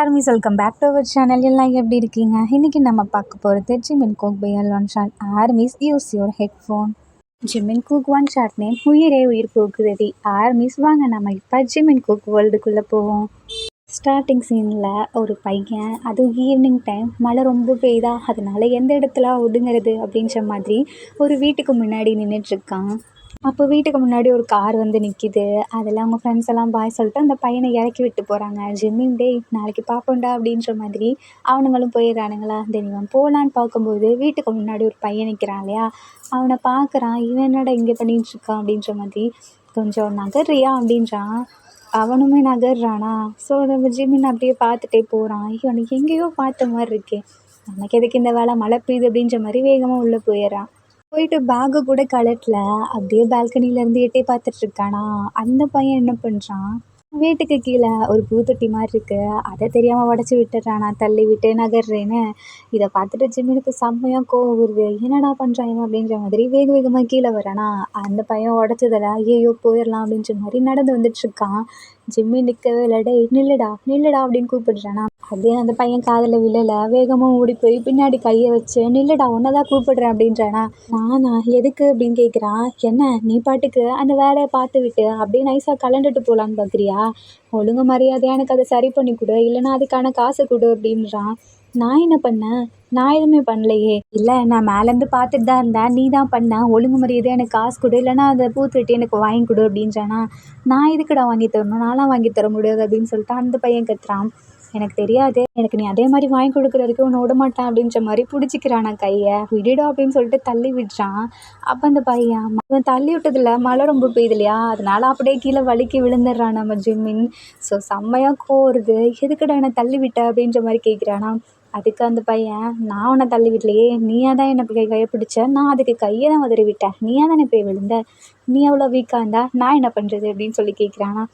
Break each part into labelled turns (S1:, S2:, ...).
S1: Armies welcome back to our channel. எல்லாம் எப்படி இருக்கீங்க? இன்றைக்கி நம்ம பார்க்க போகிறது Jimin Kook by one shot. Armies use your headphone. Jimin Kook one shot name உயிரே உயிர் போக்குதடி. ஆர்மிஸ் வாங்க நம்ம இப்போ ஜிமின் குக் வேர்ல்டுக்குள்ளே போவோம். ஸ்டார்டிங் சீனில் ஒரு பையன், அதுவும் ஈவினிங் டைம், மழை ரொம்ப பெய்யுதா, அதனால எந்த இடத்துல ஒதுங்கிறது அப்படின்ற மாதிரி ஒரு வீட்டுக்கு முன்னாடி நின்றுட்டுருக்கான். அப்போ வீட்டுக்கு முன்னாடி ஒரு கார் வந்து நிற்கிது. அதில் அவங்க ஃப்ரெண்ட்ஸ் எல்லாம் பாய் சொல்லிட்டு அந்த பையனை இறக்கி விட்டு போகிறாங்க. ஜிம்மின் டேய் நாளைக்கு பார்ப்போம்டா அப்படின்ற மாதிரி அவனுங்களும் போயிடுறானுங்களா. தென் இவன் போகலான்னு பார்க்கும்போது வீட்டுக்கு முன்னாடி ஒரு பையன் நிற்கிறான் இல்லையா, அவனை பார்க்குறான். இவன் என்னடா இங்கே பண்ணிகிட்டு இருக்கான் அப்படின்ற மாதிரி. கொஞ்சம் நகர்றியா அப்படின்றான். அவனுமே நகர்றானா. ஸோ நம்ம ஜிம்மின் அப்படியே பார்த்துட்டே போகிறான். இவனுக்கு எங்கேயோ பார்த்த மாதிரி இருக்கே, நமக்கு எதுக்கு இந்த வேலை, மழை பெய்யுது அப்படின்ற மாதிரி வேகமாக உள்ளே போயிடுறான். போயிட்டு பேக்கு கூட கழட்டல, அப்படியே பால்கனிலேருந்து எட்டி பார்த்துட்ருக்கானா. அந்த பையன் என்ன பண்ணுறான், வீட்டுக்கு கீழே ஒரு பூத்தொட்டி மாதிரி இருக்குது, அதை தெரியாமல் உடச்சி விட்டுறானா, தள்ளி விட்டு நகர்றேன்னு. இதை பார்த்துட்டு ஜிம்மினுக்கு செம்மையாக கோவம் வருது. என்னடா பண்ணுறான் இவன் அப்படின்ற மாதிரி வேக வேகமாக கீழே வரானா. அந்த பையன் உடச்சதில் ஐயோ போயிடலாம் அப்படின்ற மாதிரி நடந்து வந்துட்டுருக்கான். ஜிம்மி நிற்கவே இல்லை. டேய் நில்லுடா நில்லுடா அப்படின்னு கூப்பிடுறானா. அப்படியே அந்த பையன் காதில் விழலை. வேகமாக ஓடி போய் பின்னாடி கையை வச்சு நில்லுடா உன்னை தான் கூப்பிடுறேன் அப்படின்றானா. நானா எதுக்கு அப்படின்னு கேட்குறான். என்ன நீ பாட்டுக்கு அந்த வேலையை பார்த்து விட்டு அப்படியே நைஸாக கலண்டுட்டு போகலான்னு பார்க்குறியா? ஒழுங்கு மரியாதையாக எனக்கு அதை சரி பண்ணி கொடு, இல்லைனா அதுக்கான காசு கொடு அப்படின்றான். நான் என்ன பண்ணேன், நான் எதுவுமே பண்ணலையே. இல்லை நான் மேலேருந்து பார்த்துட்டு தான் இருந்தேன், நீ தான் பண்ண. ஒழுங்கு மரியாதையாக எனக்கு காசு கொடு, இல்லைனா அதை பூத்துட்டு எனக்கு வாங்கி கொடு அப்படின்றானா. நான் எதுக்குடா வாங்கி தரணும், நான்லாம் வாங்கி தர முடியாது அப்படின்னு சொல்லிட்டு அந்த பையன் கத்துறான். எனக்கு தெரியாது, எனக்கு நீ அதே மாதிரி வாங்கி கொடுக்குற வரைக்கும் உன்னை விட மாட்டேன் அப்படின்ற மாதிரி பிடிச்சிக்கிறான். நான் கையை விடுடா அப்படின்னு சொல்லிட்டு தள்ளி விடுறான். அப்போ அந்த பையன் இவன் தள்ளி விட்டதில் மழை ரொம்ப பெய்யுது இல்லையா, அதனால அப்படியே கீழே வலிக்கி விழுந்துடுறான் நம்ம ஜிம்மின். ஸோ செம்மையாக கோருது. எதுக்குடா என்னை தள்ளி விட்ட அப்படின்ற மாதிரி கேட்குறானா. அதுக்கு அந்த பையன், நான் உன்னை தள்ளி விடலையே, நீயாக தான் என்னை கையை பிடிச்ச, நான் அதுக்கு கையை தான் உதறி விட்டேன், நீயாக தானே போய் விழுந்த, நீ எவ்வளோ வீக்காக இருந்தா நான் என்ன பண்ணுறது அப்படின்னு சொல்லி கேட்குறானா.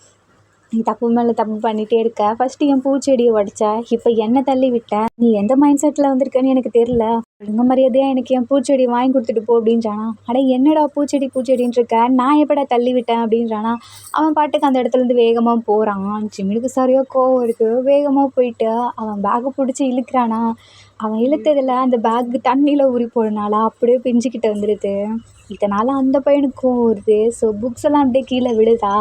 S1: நீ தப்பு மேலே தப்பு பண்ணிகிட்டே இருக்க. ஃபஸ்ட்டு என் பூச்செடியை உடச்ச, இப்போ என்னை தள்ளி விட்ட. நீ எந்த மைண்ட் செட்டில் வந்திருக்கன்னு எனக்கு தெரில. ஒழுங்கு மரியாதையாக எனக்கு என் பூச்செடி வாங்கி கொடுத்துட்டு போ அப்படின்றானா. அட என்னடா பூச்செடி பூச்செடின்னு இருக்க, நான் எப்படா தள்ளி விட்டேன் அப்படின்றானா. அவன் பாட்டுக்கு அந்த இடத்துலேருந்து வேகமாக போகிறான். ஜிம்மினுக்கு சரியாக கோவம் இருக்குது. வேகமாக போயிட்டு அவன் பேக்கை பிடிச்சி இழுக்கிறானா. அவன் இழுத்ததில் அந்த பேக்கு தண்ணியில் ஊறி போடுறனால அப்படியே பிஞ்சுக்கிட்டு வந்துடுது. இதனால் அந்த பையனுக்கு கோவம் வருது. ஸோ புக்ஸ் எல்லாம் அப்படியே கீழே விழுதா.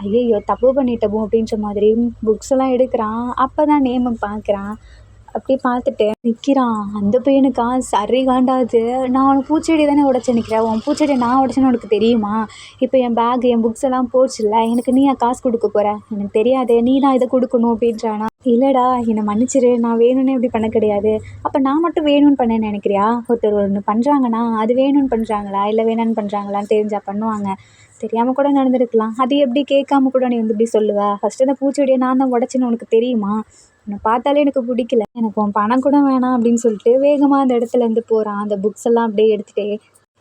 S1: ஐயையோ தப்பு பண்ணிட்டோமோ அப்படின்ற மாதிரி புக்ஸ் எல்லாம் எடுக்கிறான். அப்போ தான் நேமை பார்க்குறான். அப்படியே பார்த்துட்டு நிற்கிறான். அந்த பையனுக்கா சரி காண்டாது. நான் உன் பூச்செடி தானே உடச்சி நிற்கிறேன், உன் பூச்செடியை நான் உடச்சேன்னு உனக்கு தெரியுமா? இப்போ என் பேக் என் புக்ஸ் எல்லாம் போச்சுல்ல, எனக்கு நீ காசு கொடுக்க போகிற, எனக்கு தெரியாது, நீ தான் இதை கொடுக்கணும் அப்படின்றானா. இல்லைடா என்னை மன்னிச்சிரு, நான் வேணும்னே இப்படி பண்ண கிடையாது. அப்போ நான் மட்டும் வேணும்னு பண்ணேன்னு நினைக்கிறியா? ஒருத்தர் ஒன்று பண்ணுறாங்கன்னா அது வேணும்னு பண்ணுறாங்களா இல்லை வேணான்னு பண்ணுறாங்களான்னு தெரிஞ்சால் பண்ணுவாங்க. தெரியாமல் கூட நடந்திருக்கலாம். அது எப்படி கேட்காம கூட நீ வந்து இப்படி சொல்லுவ? ஃபஸ்ட்டு அந்த பூச்செடியை நான் தான் உடச்சேன்னு உனக்கு தெரியுமா? உன்னை பார்த்தாலே எனக்கு பிடிக்கல, எனக்கு உன் பணம் கூட வேணாம் அப்படின்னு சொல்லிட்டு வேகமாக அந்த இடத்துலேருந்து போகிறான். அந்த புக்ஸ் எல்லாம் அப்படியே எடுத்துகிட்டே.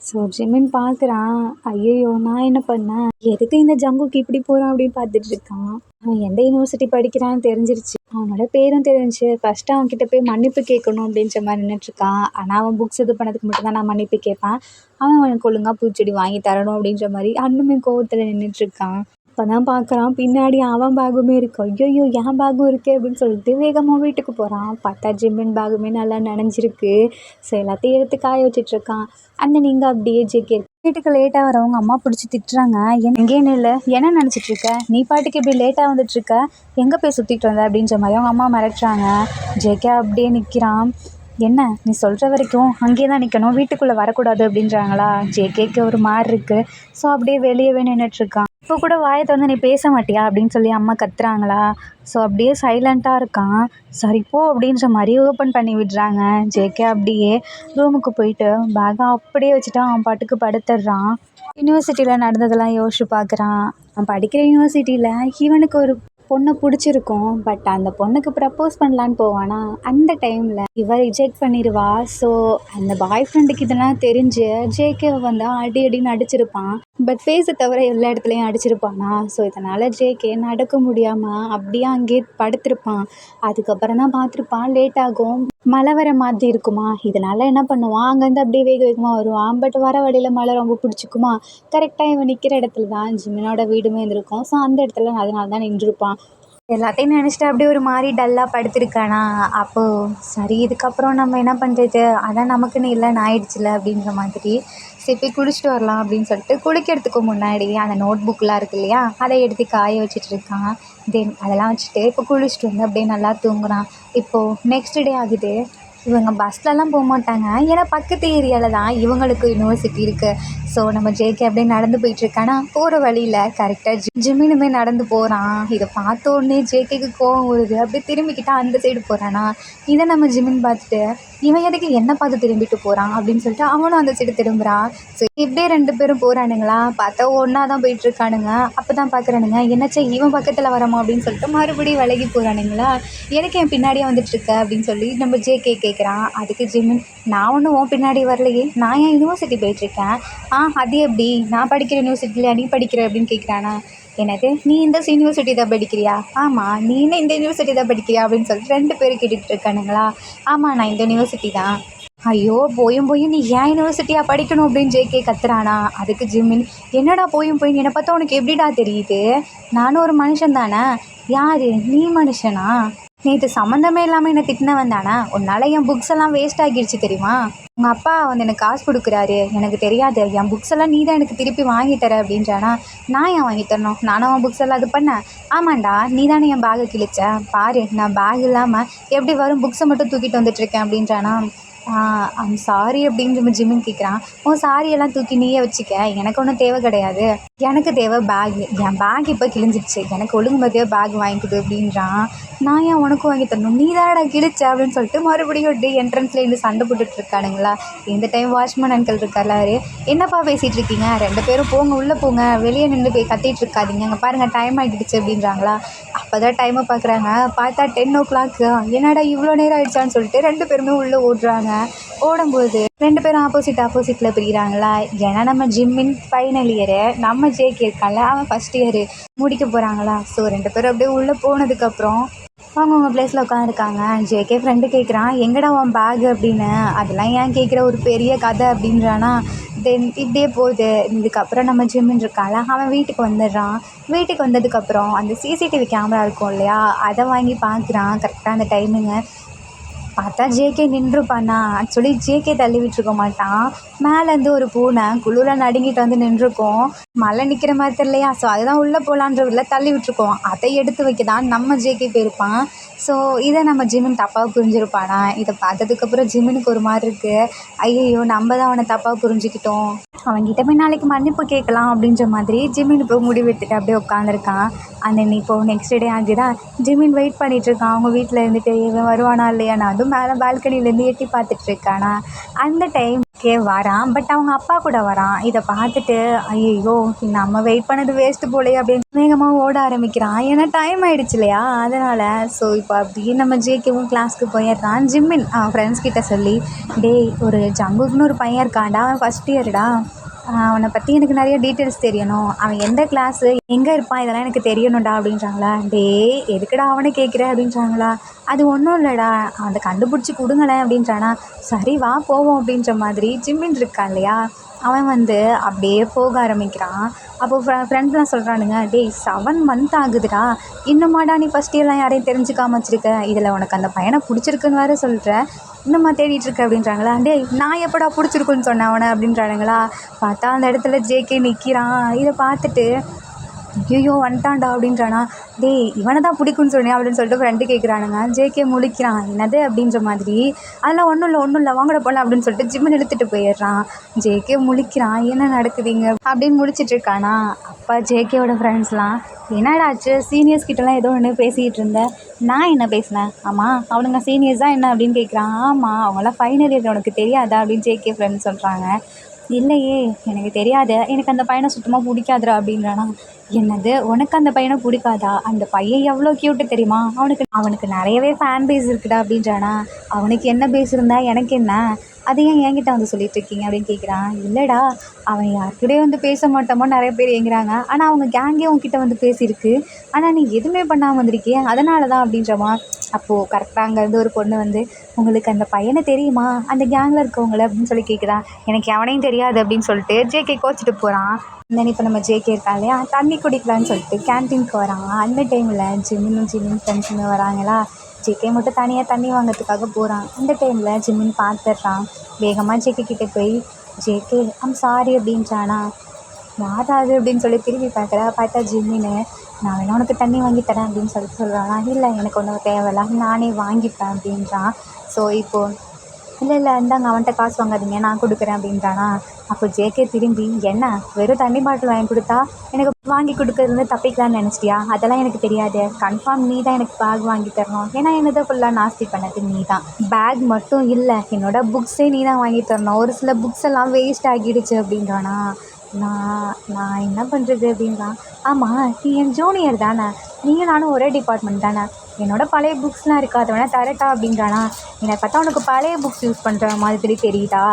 S1: ஸோ ஜிம்மின் பார்க்குறான். ஐயையோ நான் என்ன பண்ணேன், எதுக்கு இந்த ஜங்குக்கு இப்படி போகிறான் அப்படின்னு பார்த்துட்டு இருக்கான். அவன் எந்த யூனிவர்சிட்டி படிக்கிறான்னு தெரிஞ்சிருச்சு, அவனோட பேரும் தெரிஞ்சிச்சு. ஃபஸ்ட்டு அவன்கிட்ட போய் மன்னிப்பு கேட்கணும் அப்படின்ற மாதிரி நின்றுட்டுருக்கான். ஆனால் அவன் புக்ஸ் இது பண்ணதுக்கு மட்டும்தான் நான் மன்னிப்பு கேட்பேன், அவனுக்கு ஒழுங்காக பூச்செடி வாங்கி தரணும் அப்படின்ற மாதிரி இன்னுமே கோவத்தில் நின்றுட்டுருக்கான். அப்போ தான் பார்க்குறான் பின்னாடி அவன் பேகுமே இருக்கு. ஐயோ என் பேகும் இருக்கே அப்படின்னு சொல்லிட்டு வேகமாக வீட்டுக்கு போகிறான். பார்த்தா ஜிம்மின் பேகுமே நல்லா நனைஞ்சிருக்கு. ஸோ எல்லாத்தையும் எடுத்து காய வச்சிட்ருக்கான். அந்த நீங்கள் அப்படியே ஜேகே வீட்டுக்கு லேட்டாக வரவங்க அம்மா பிடிச்சி திட்டுறாங்க. எங்கேன்னு இல்லை என்ன நினச்சிட்ருக்க, நீ பாட்டுக்கு இப்படி லேட்டாக வந்துட்டுருக்க, எங்கே போய் சுற்றிட்டு வந்த அப்படின்ற மாதிரி அவங்க அம்மா மிரட்டுறாங்க. ஜேகே அப்படியே நிற்கிறான். என்ன நீ சொல்கிற வரைக்கும் அங்கேயே தான் நிற்கணும், வீட்டுக்குள்ளே வரக்கூடாது அப்படின்றாங்களா. ஜேகேக்கு ஒரு மாதிரி இருக்குது. ஸோ அப்படியே வெளியவே நின்றுட்டுருக்கான். இப்போ கூட வாயை திறந்து நீ பேச மாட்டியா அப்படின்னு சொல்லி அம்மா கத்துறாங்களா. ஸோ அப்படியே சைலண்ட்டாக இருக்கான். சரி போ அப்படின்ற மாதிரி ஓப்பன் பண்ணி விடுறாங்க. ஜேகே அப்படியே ரூமுக்கு போயிட்டு பேக்கை அப்படியே வச்சுட்டு அவன் பாட்டுக்கு படுத்துடுறான். யூனிவர்சிட்டியில் நடந்ததெல்லாம் யோசிச்சு பார்க்குறான். அவன் படிக்கிற யூனிவர்சிட்டியில் இவனுக்கு ஒரு பொண்ணை பிடிச்சிருக்கும். பட் அந்த பொண்ணுக்கு ப்ரப்போஸ் பண்ணலான்னு போவானா. அந்த டைமில் இவ ரிஜெக்ட் பண்ணிடுவா. ஸோ அந்த பாய் ஃப்ரெண்டுக்கு இதெல்லாம் தெரிஞ்சு ஜேகேவை வந்து அடி அடின்னு அடிச்சிருப்பான். பட் ஃபேஸை தவிர எல்லா இடத்துலையும் அடிச்சிருப்பானா. ஸோ இதனால் ஜேகே நடக்க முடியாமல் அப்படியே அங்கேயே படுத்திருப்பான். அதுக்கப்புறம் தான் பார்த்துருப்பான் லேட் ஆகும், மழை வர மாதிரி இருக்குமா. இதனால் என்ன பண்ணுவான், அங்கேருந்து அப்படியே வேக வேகமாக வருவான். பட் வர வழியில் மழை ரொம்ப பிடிச்சிக்குமா. கரெக்டாக இவன் நிற்கிற இடத்துல தான் ஜிம்மினோட வீடுமே இருந்திருக்கும். ஸோ அந்த இடத்துல அதனால தான் நின்றுருப்பான். எல்லாத்தையும் நினச்சிட்டு அப்படியே ஒரு மாதிரி டல்லாக படுத்திருக்கானா. அப்போது சரி இதுக்கப்புறம் நம்ம என்ன பண்ணுறது, அதான் நமக்குன்னு இல்லைன்னு ஆயிடுச்சுல அப்படின்ற மாதிரி சரி போய் குளிச்சுட்டு வரலாம் அப்படின்னு சொல்லிட்டு குளிக்கிறதுக்கு முன்னாடி அந்த நோட் புக்கெலாம் இருக்கு இல்லையா, அதை எடுத்து காய வச்சுட்டு இருக்கான். தென் அதெல்லாம் வச்சுட்டு இப்போ குளிச்சுட்டு வந்து அப்படியே நல்லா தூங்குறான். இப்போது நெக்ஸ்ட் டே ஆகுது. இவங்க பஸ்லலாம் போகமாட்டாங்க, ஏன்னா பக்கத்து ஏரியாவில் தான் இவங்களுக்கு யூனிவர்சிட்டி இருக்குது. ஸோ நம்ம ஜேகே அப்படியே நடந்து போயிட்டுருக்கானா, போகிற வழியில் கரெக்டாக ஜிம்மினுமே நடந்து போகிறான். இதை பார்த்த உடனே ஜேகேக்கு கோவம் வருது. அப்படியே திரும்பிக்கிட்டா அந்த சைடு போகிறானா, இதை நம்ம ஜிம்மின் பார்த்துட்டு இவன் எதுக்கு என்ன பார்த்து திரும்பிட்டு போகிறான் அப்படின்னு சொல்லிட்டு அவனும் அந்த சைடு திரும்புகிறான். ஸோ இப்படியே 2 பேரும் போகிறானுங்களா, பார்த்தா ஒன்றா தான் போயிட்டுருக்கானுங்க. அப்போ தான் பார்க்குறானுங்க, என்னச்சே இவன் பக்கத்தில் வரமா அப்படின்னு சொல்லிட்டு மறுபடியும் விலகி போகிறானுங்களா. எனக்கு என் பின்னாடியே வந்துட்டுருக்க அப்படின்னு சொல்லி நம்ம ஜேகே கேட்குறான். அதுக்கு ஜிம்மின், நான் ஒன்றும் உன் பின்னாடி வரலையே, நான் ஏன் யூனிவர்சிட்டி போயிட்டுருக்கேன். அது எப்படி, நான் படிக்கிற யூனிவர்சிட்டியில் நீ படிக்கிற அப்படின்னு கேட்குறானா. எனக்கு நீ இந்த யூனிவர்சிட்டி தான் படிக்கிறியா, ஆமாம் நீனே இந்த யூனிவர்சிட்டி தான் படிக்கிறியா அப்படின்னு சொல்லிட்டு 2 பேரும் கேட்டுட்டு இருக்கானுங்களா. ஆமாம் நான் இந்த யூனிவர்சிட்டி தான். ஐயோ போயும் நீ ஏன் யூனிவர்சிட்டியாக படிக்கணும் அப்படின்னு ஜேகே கத்துறானா. அதுக்கு ஜிம்மின், என்னடா போயும் என்னை பார்த்தா உனக்கு எப்படிடா தெரியுது, நானும் ஒரு மனுஷன் தானே. யார் நீ மனுஷனா, நேற்று சம்மந்தமே இல்லாமல் என்னை திட்டினவன் தானே, உன்னால் என் புக்ஸ் எல்லாம் வேஸ்ட் ஆகிடுச்சு தெரியுமா. உங்கள் அப்பா வந்து எனக்கு காசு கொடுக்குறாரு, எனக்கு தெரியாது, என் புக்ஸ் எல்லாம் நீ தான் எனக்கு திருப்பி வாங்கி தர அப்படின்றானா. நான் ஏன் வாங்கி தரணும், நானும் அவன் புக்ஸ் எல்லாம் இது பண்ணேன். ஆமாண்டா நீ தானே என் பேகை கிழிச்ச, பாரு நான் பேக் இல்லாமல் எப்படி வரும் புக்ஸை மட்டும் தூக்கிட்டு வந்துட்டுருக்கேன் அப்படின்றானா. ஐம் சாரி அப்படின்னு நம்ம ஜிம்மின் கேட்குறான். உன் சாரியெல்லாம் தூக்கி நீயே வச்சுக்க, எனக்கு ஒன்றும் தேவை கிடையாது, எனக்கு தேவை பேகு, என் பேக் இப்போ கிழிஞ்சிடுச்சு, எனக்கு ஒழுங்குமதியாக பேக் வாங்கிக்குது அப்படின்றான். நான் ஏன் உனக்கும் வாங்கி தரணும், நீ தானடா கிழிச்ச அப்படின்னு சொல்லிட்டு மறுபடியும் டே என்ட்ரன்ஸில் இருந்து சண்டை போட்டுட்டு இருக்கானுங்களா. இந்த டைம் வாட்ச்மேன் அங்கிள் இருக்கார்ல, அவரு என்னப்பா பேசிகிட்டு இருக்கீங்க, 2 பேரும் போங்க உள்ளே போங்க, வெளியே நின்று போய் கத்திட்டு இருக்காதீங்க, அங்கே பாருங்கள் டைம் ஆகிடுச்சு அப்படின்றாங்களா. அப்போ தான் டைமை பார்க்குறாங்க, பார்த்தா 10 o'clock. என்னடா இவ்வளோ நேரம் ஆகிடுச்சான்னு சொல்லிட்டு 2 பேருமே உள்ளே ஓடுறாங்க. ஓடும்போது 2 பேரும் ஆப்போசிட்டில் பிரிகிறாங்களா. ஏன்னா நம்ம ஜிம்மின் ஃபைனல் இயரு, நம்ம ஜேகே இருக்கான்ல அவன் ஃபஸ்ட் இயரு முடிக்க போகிறாங்களா. ஸோ 2 பேரும் அப்படியே உள்ளே போனதுக்கப்புறம் அவங்கவுங்க ப்ளேஸில் உட்காந்துருக்காங்க. ஜேகே ஃப்ரெண்டு கேட்குறான், எங்கடா உன் பேகு அப்படின்னு. அதெல்லாம் ஏன் கேட்குற, ஒரு பெரிய கதை அப்படின்றானா. தென் இப்படியே போகுது. இதுக்கப்புறம் நம்ம ஜிம்மின் இருக்கான்ல அவன் வீட்டுக்கு வந்துடுறான். வீட்டுக்கு வந்ததுக்கப்புறம் அந்த சிசிடிவி கேமரா இருக்கும் இல்லையா, அதை வாங்கி பார்க்குறான். கரெக்டாக அந்த டைமிங்கு பார்த்தா ஜேகே நின்றுப்பானா. ஆக்சுவலி ஜேகே தள்ளி விட்டுருக்க மாட்டான், மேலேருந்து ஒரு பூனை குளிர நடுங்கிட்டு வந்து நின்றுருக்கோம். மழை நிற்கிற மாதிரி தெரியலையா, ஸோ அதுதான் உள்ளே போகலான்றதுல தள்ளி விட்டுருக்கோம். அதை எடுத்து வைக்க தான் நம்ம ஜேகே போயிருப்பான். ஸோ இதை நம்ம ஜிம்மின் தப்பாக புரிஞ்சிருப்பானா. இதை பார்த்ததுக்கப்புறம் ஜிம்மினுக்கு ஒரு மாதிரி இருக்குது, ஐயையோ நம்ம தான் அவனை தப்பாக புரிஞ்சுக்கிட்டோம், அவன்கிட்ட போய் நாளைக்கு மன்னிப்பு கேட்கலாம் அப்படின்ற மாதிரி ஜிம்மின் இப்போ முடிவு எடுத்துகிட்டு அப்படியே உட்காந்துருக்கான். அந்த இப்போது நெக்ஸ்ட் டே ஆகுதா, ஜிம்மின் வெயிட் பண்ணிகிட்ருக்கான் அவங்க வீட்டில் இருந்துட்டு, இவன் வருவானா இல்லையானா. அதுவும் மேலே பால்கனிலேருந்து எட்டி பார்த்துட்ருக்கானா. அந்த டைம்க்கே வரான், பட் அவங்க அப்பா கூட வரான். இதை பார்த்துட்டு ஐயோ நம்ம வெயிட் பண்ணது வேஸ்ட்டு போலையே அப்படின்னு வேகமாக ஓட ஆரம்பிக்கிறான். ஏன்னா டைம் ஆகிடுச்சு இல்லையா, அதனால். ஸோ இப்போ அப்படியே நம்ம ஜேகேவும் கிளாஸ்க்கு போயிடுறான். ஜிம்மின் ஃப்ரெண்ட்ஸ் கிட்ட சொல்லி, டேய் ஒரு ஜங்குக்குன்னு ஒரு பையன் இருக்கான்டா, அவன் ஃபஸ்ட் இயர்டா, அவனை பற்றி எனக்கு நிறைய டீட்டெயில்ஸ் தெரியணும், அவன் எந்த கிளாஸு எங்கே இருப்பான் இதெல்லாம் எனக்கு தெரியணும்டா அப்படின்றாங்களா. எதுக்குடா அவனை கேட்குற அப்படின்றாங்களா. அது ஒன்றும் இல்லைடா, அதை கண்டுபிடிச்சி கொடுங்களேன் அப்படின்றானா. சரி வா போவோம் அப்படின்ற மாதிரி ஜிம்மின் இருக்கான் இல்லையா, அவன் வந்து அப்படியே போக ஆரம்பிக்கிறான். அப்போது ஃப்ரெண்ட்ஸ்லாம் சொல்கிறானுங்க, 7 month ஆகுதுடா, இன்னுமாடா நீ ஃபஸ்ட் இயர்லாம் யாரையும் தெரிஞ்சுக்காம வச்சுருக்க, இதில் உனக்கு அந்த பையனை பிடிச்சிருக்குன்னு வேறு சொல்கிற, இன்னும்மா தேடிட்டுருக்க அப்படின்றாங்களா. நான் எப்படா பிடிச்சிருக்குன்னு சொன்னேன் அவனை அப்படின்றானுங்களா. பார்த்தா அந்த இடத்துல ஜேகே நிற்கிறான். இதை பார்த்துட்டு ஐயோ வந்துட்டான்டா அப்படின்றானா. இவனை தான் பிடிக்குன்னு சொன்னேன் அப்படின்னு சொல்லிட்டு ஃப்ரெண்டு கேட்குறானுங்க. ஜேகே முழிக்கிறான், என்னது அப்படின்ற மாதிரி. அதெல்லாம் ஒன்றும் இல்லை வாங்கட போகலாம் அப்படின்னு சொல்லிட்டு ஜிம்மின் இழுத்துட்டு போயிடுறான். ஜேகே முழிக்கிறான், என்ன நடக்குதுங்க அப்படின்னு முழிச்சிட்ருக்கானா. அப்போ ஜேகேவோட ஃப்ரெண்ட்ஸ்லாம், என்னடாச்சு சீனியர்ஸ் கிட்டலாம் ஏதோ ஒன்று பேசிகிட்டு இருந்தேன், நான் என்ன பேசினேன், ஆமாம் அவனுங்க சீனியர்ஸ் தான் என்ன அப்படின்னு கேட்குறான். ஆமாம் அவங்களாம் ஃபைனல் இயர் உனக்கு தெரியாதா அப்படின்னு ஜேகே ஃப்ரெண்ட்ஸ் சொல்கிறாங்க. இல்லையே எனக்கு தெரியாது, எனக்கு அந்த பையனை சுத்தமாக பிடிக்காதுடா அப்படின்றானா. என்னது உனக்கு அந்த பையனை பிடிக்காதா, அந்த பையன் எவ்வளோ க்யூட்டு தெரியுமா, அவனுக்கு நிறையவே ஃபேன் பேஸ் இருக்குடா அப்படின்றானா. அவனுக்கு என்ன பேஸ் இருந்தா எனக்கு என்ன, அதை ஏன் என்கிட்ட வந்து சொல்லிட்டு இருக்கீங்க அப்படின்னு கேட்குறான். இல்லைடா, அவன் யார்கிட்டயும் வந்து பேச மாட்டோமோ நிறைய பேர் ஏங்குறாங்க. ஆனால் அவங்க கேங்கே உங்ககிட்ட வந்து பேசியிருக்கு. ஆனால் நீ எதுவுமே பண்ணாமல் வந்திருக்கியே, அதனால தான் அப்படின்றமா. அப்போது கரெக்டாக அங்கேருந்து ஒரு பொண்ணு வந்து, உங்களுக்கு அந்த பையனை தெரியுமா, அந்த கேங்கில் இருக்கவங்கள அப்படின்னு சொல்லி கேட்குறான். எனக்கு எவனையும் தெரியாது அப்படின்னு சொல்லிட்டு ஜேகே கோச்சிட்டு போகிறான். தென் இப்போ நம்ம ஜேகே இருக்கா இல்லையா, தண்ணி குடிக்கலான்னு சொல்லிட்டு கேன்டீனுக்கு வரான். அந்த டைமில் ஜிம்மின் ஃப்ரெண்ட்ஸுங்க வராங்களா. ஜேகே மட்டும் தனியாக தண்ணி வாங்கிறதுக்காக போகிறான். அந்த டைமில் ஜிம்மின் பார்த்துட்றான். வேகமாக ஜேகே கிட்டே போய், ஜேகே ஐம் சாரி அப்படின்றானா. யாராது அப்படின்னு சொல்லி திரும்பி பார்க்குறா. பார்த்தா ஜிம்மின்னு. நான் வேணா உனக்கு தண்ணி வாங்கி தரேன் அப்படின்னு சொல்லிட்டு சொல்கிறானா. இல்லை எனக்கு ஒன்றும் தேவையில்ல, நானே வாங்கிப்பேன் அப்படின்றான். ஸோ இப்போது இல்லை இந்தாங்க அவன்கிட்ட காசு வாங்காதீங்க, நான் கொடுக்குறேன் அப்படின்றானா. அப்போ ஜேகே திரும்பி, என்ன வெறும் தண்ணி பாட்டில் வாங்கி கொடுத்தா எனக்கு வாங்கி கொடுக்கறது தப்பிக்கலான்னு நினச்சிட்டியா, அதெல்லாம் எனக்கு தெரியாது, கன்ஃபார்ம் நீ தான் எனக்கு பேக் வாங்கி தரணும், ஏன்னா என்னதை ஃபுல்லாக நாஸ்தி பண்ணது நீ தான். பேக் மட்டும் இல்லை, என்னோட புக்ஸே நீ தான் வாங்கி தரணும், ஒரு சில புக்ஸ் எல்லாம் வேஸ்ட் ஆகிடுச்சு அப்படின்றானா. நான் என்ன பண்ணுறது அப்படின்றான். ஆமாம், நீ என் ஜூனியர் தானே, நீங்கள் நானும் ஒரே டிபார்ட்மெண்ட் தானே, என்னோடய பழைய புக்ஸ்லாம் இருக்கா, அதை வேணால் தரட்டா அப்படின்றானா. என்னை பார்த்தா உனக்கு பழைய புக்ஸ் யூஸ் பண்ணுற மாதிரி தெரியுதா,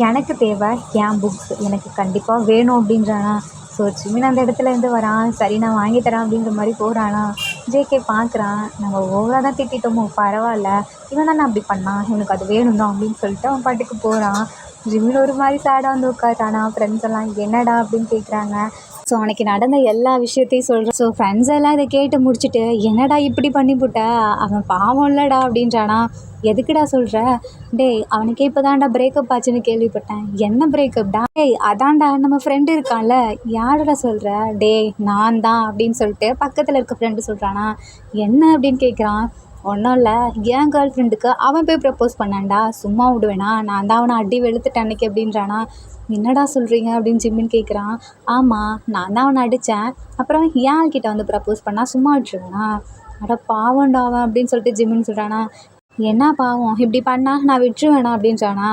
S1: எனக்கு தேவை என் புக்ஸ், எனக்கு கண்டிப்பாக வேணும் அப்படின்றானா. ஸோ ஜிமின் அந்த இடத்துலேருந்து வரான். சரி நான் வாங்கி தரேன் அப்படின்ற மாதிரி போகிறானா. ஜேகே பார்க்குறான், நம்ம ஓவராக தான் திட்டோமோ, பரவாயில்ல, இவன் தானே அப்படி பண்ணான், இவனுக்கு அது வேணும் தான் அப்படின்னு சொல்லிட்டு அவன் பாட்டுக்கு போகிறான். ஜிமின் ஒரு மாதிரி சேடாக வந்து உட்காட்டானா. ஃப்ரெண்ட்ஸ் எல்லாம் என்னடா அப்படின்னு கேட்குறாங்க. ஸோ அன்றைக்கி நடந்த எல்லா விஷயத்தையும் சொல்கிறேன். ஸோ ஃப்ரெண்ட்ஸ் எல்லாம் இதை கேட்டு முடிச்சுட்டு, என்னடா இப்படி பண்ணிவிட்ட, அவன் பாவம் இல்லைடா அப்படின்றானா. எதுக்குடா சொல்கிற, டேய் அவனுக்கே இப்போ தான்டா பிரேக்கப் ஆச்சுன்னு கேள்விப்பட்டேன். என்ன பிரேக்கப்டா, டேய் அதான்டா நம்ம ஃப்ரெண்டு இருக்கான்ல, யாரடா சொல்கிற, டேய் நான் தான் அப்படின்னு சொல்லிட்டு பக்கத்தில் இருக்க ஃப்ரெண்டு சொல்கிறானா. என்ன அப்படின்னு கேட்குறான். ஒன்றும் இல்லை, என் கேர்ள் ஃப்ரெண்டுக்கு அவன் போய் ப்ரப்போஸ் பண்ணான்டா, சும்மா விடுவேனா, நான் தான் அவனை அடி வெளுத்துட்டேன் அன்றைக்கி அப்படின்றானா. என்னடா சொல்கிறீங்க அப்படின்னு ஜிம்மின்னு கேட்குறான். ஆமாம், நான் தான் அவனை அடித்தேன், அப்புறம் என் ஆள்கிட்ட வந்து ப்ரப்போஸ் பண்ணால் சும்மா விட்டுருவேனா, அட பாவம்டா அவன் அப்படின்னு சொல்லிட்டு ஜிம்மின்னு சொல்கிறானா. என்ன பாவம், இப்படி பண்ணால் நான் விட்டுருவேனா அப்படின்றானா.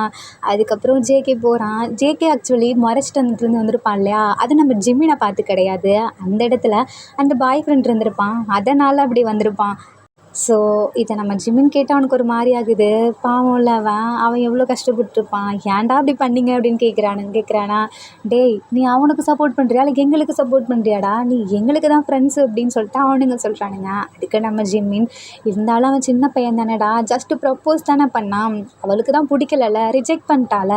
S1: அதுக்கப்புறம் ஜேகே போகிறான். ஜேகே ஆக்சுவலி மறைச்சிட்டு வந்திருப்பான் இல்லையா, அது நம்ம ஜிம்மினை பார்த்து கிடையாது, அந்த இடத்துல அந்த பாய் ஃப்ரெண்ட் இருந்திருப்பான், அதனால் அப்படி வந்திருப்பான். ஸோ இதை நம்ம ஜிம்மின்னு கேட்டால் அவனுக்கு ஒரு மாதிரி ஆகுது. பாவம் இல்லை அவன் எவ்வளோ கஷ்டப்பட்டுருப்பான், ஏன்டா அப்படி பண்ணீங்க அப்படின்னு கேட்குறானா. டேய் நீ அவனுக்கு சப்போர்ட் பண்ணுறியா இல்லை எங்களுக்கு சப்போர்ட் பண்ணுறியாடா, நீ எங்களுக்கு தான் ஃப்ரெண்ட்ஸு அப்படின்னு சொல்லிட்டு அவனுங்க சொல்கிறானுங்க. அதுக்கு நம்ம ஜிம்மின், இருந்தாலும் அவன் சின்ன பையன் தானேடா, ஜஸ்ட்டு ப்ரப்போஸ் தானே பண்ணான், அவளுக்கு தான் பிடிக்கலல்ல, ரிஜெக்ட் பண்ணிட்டால,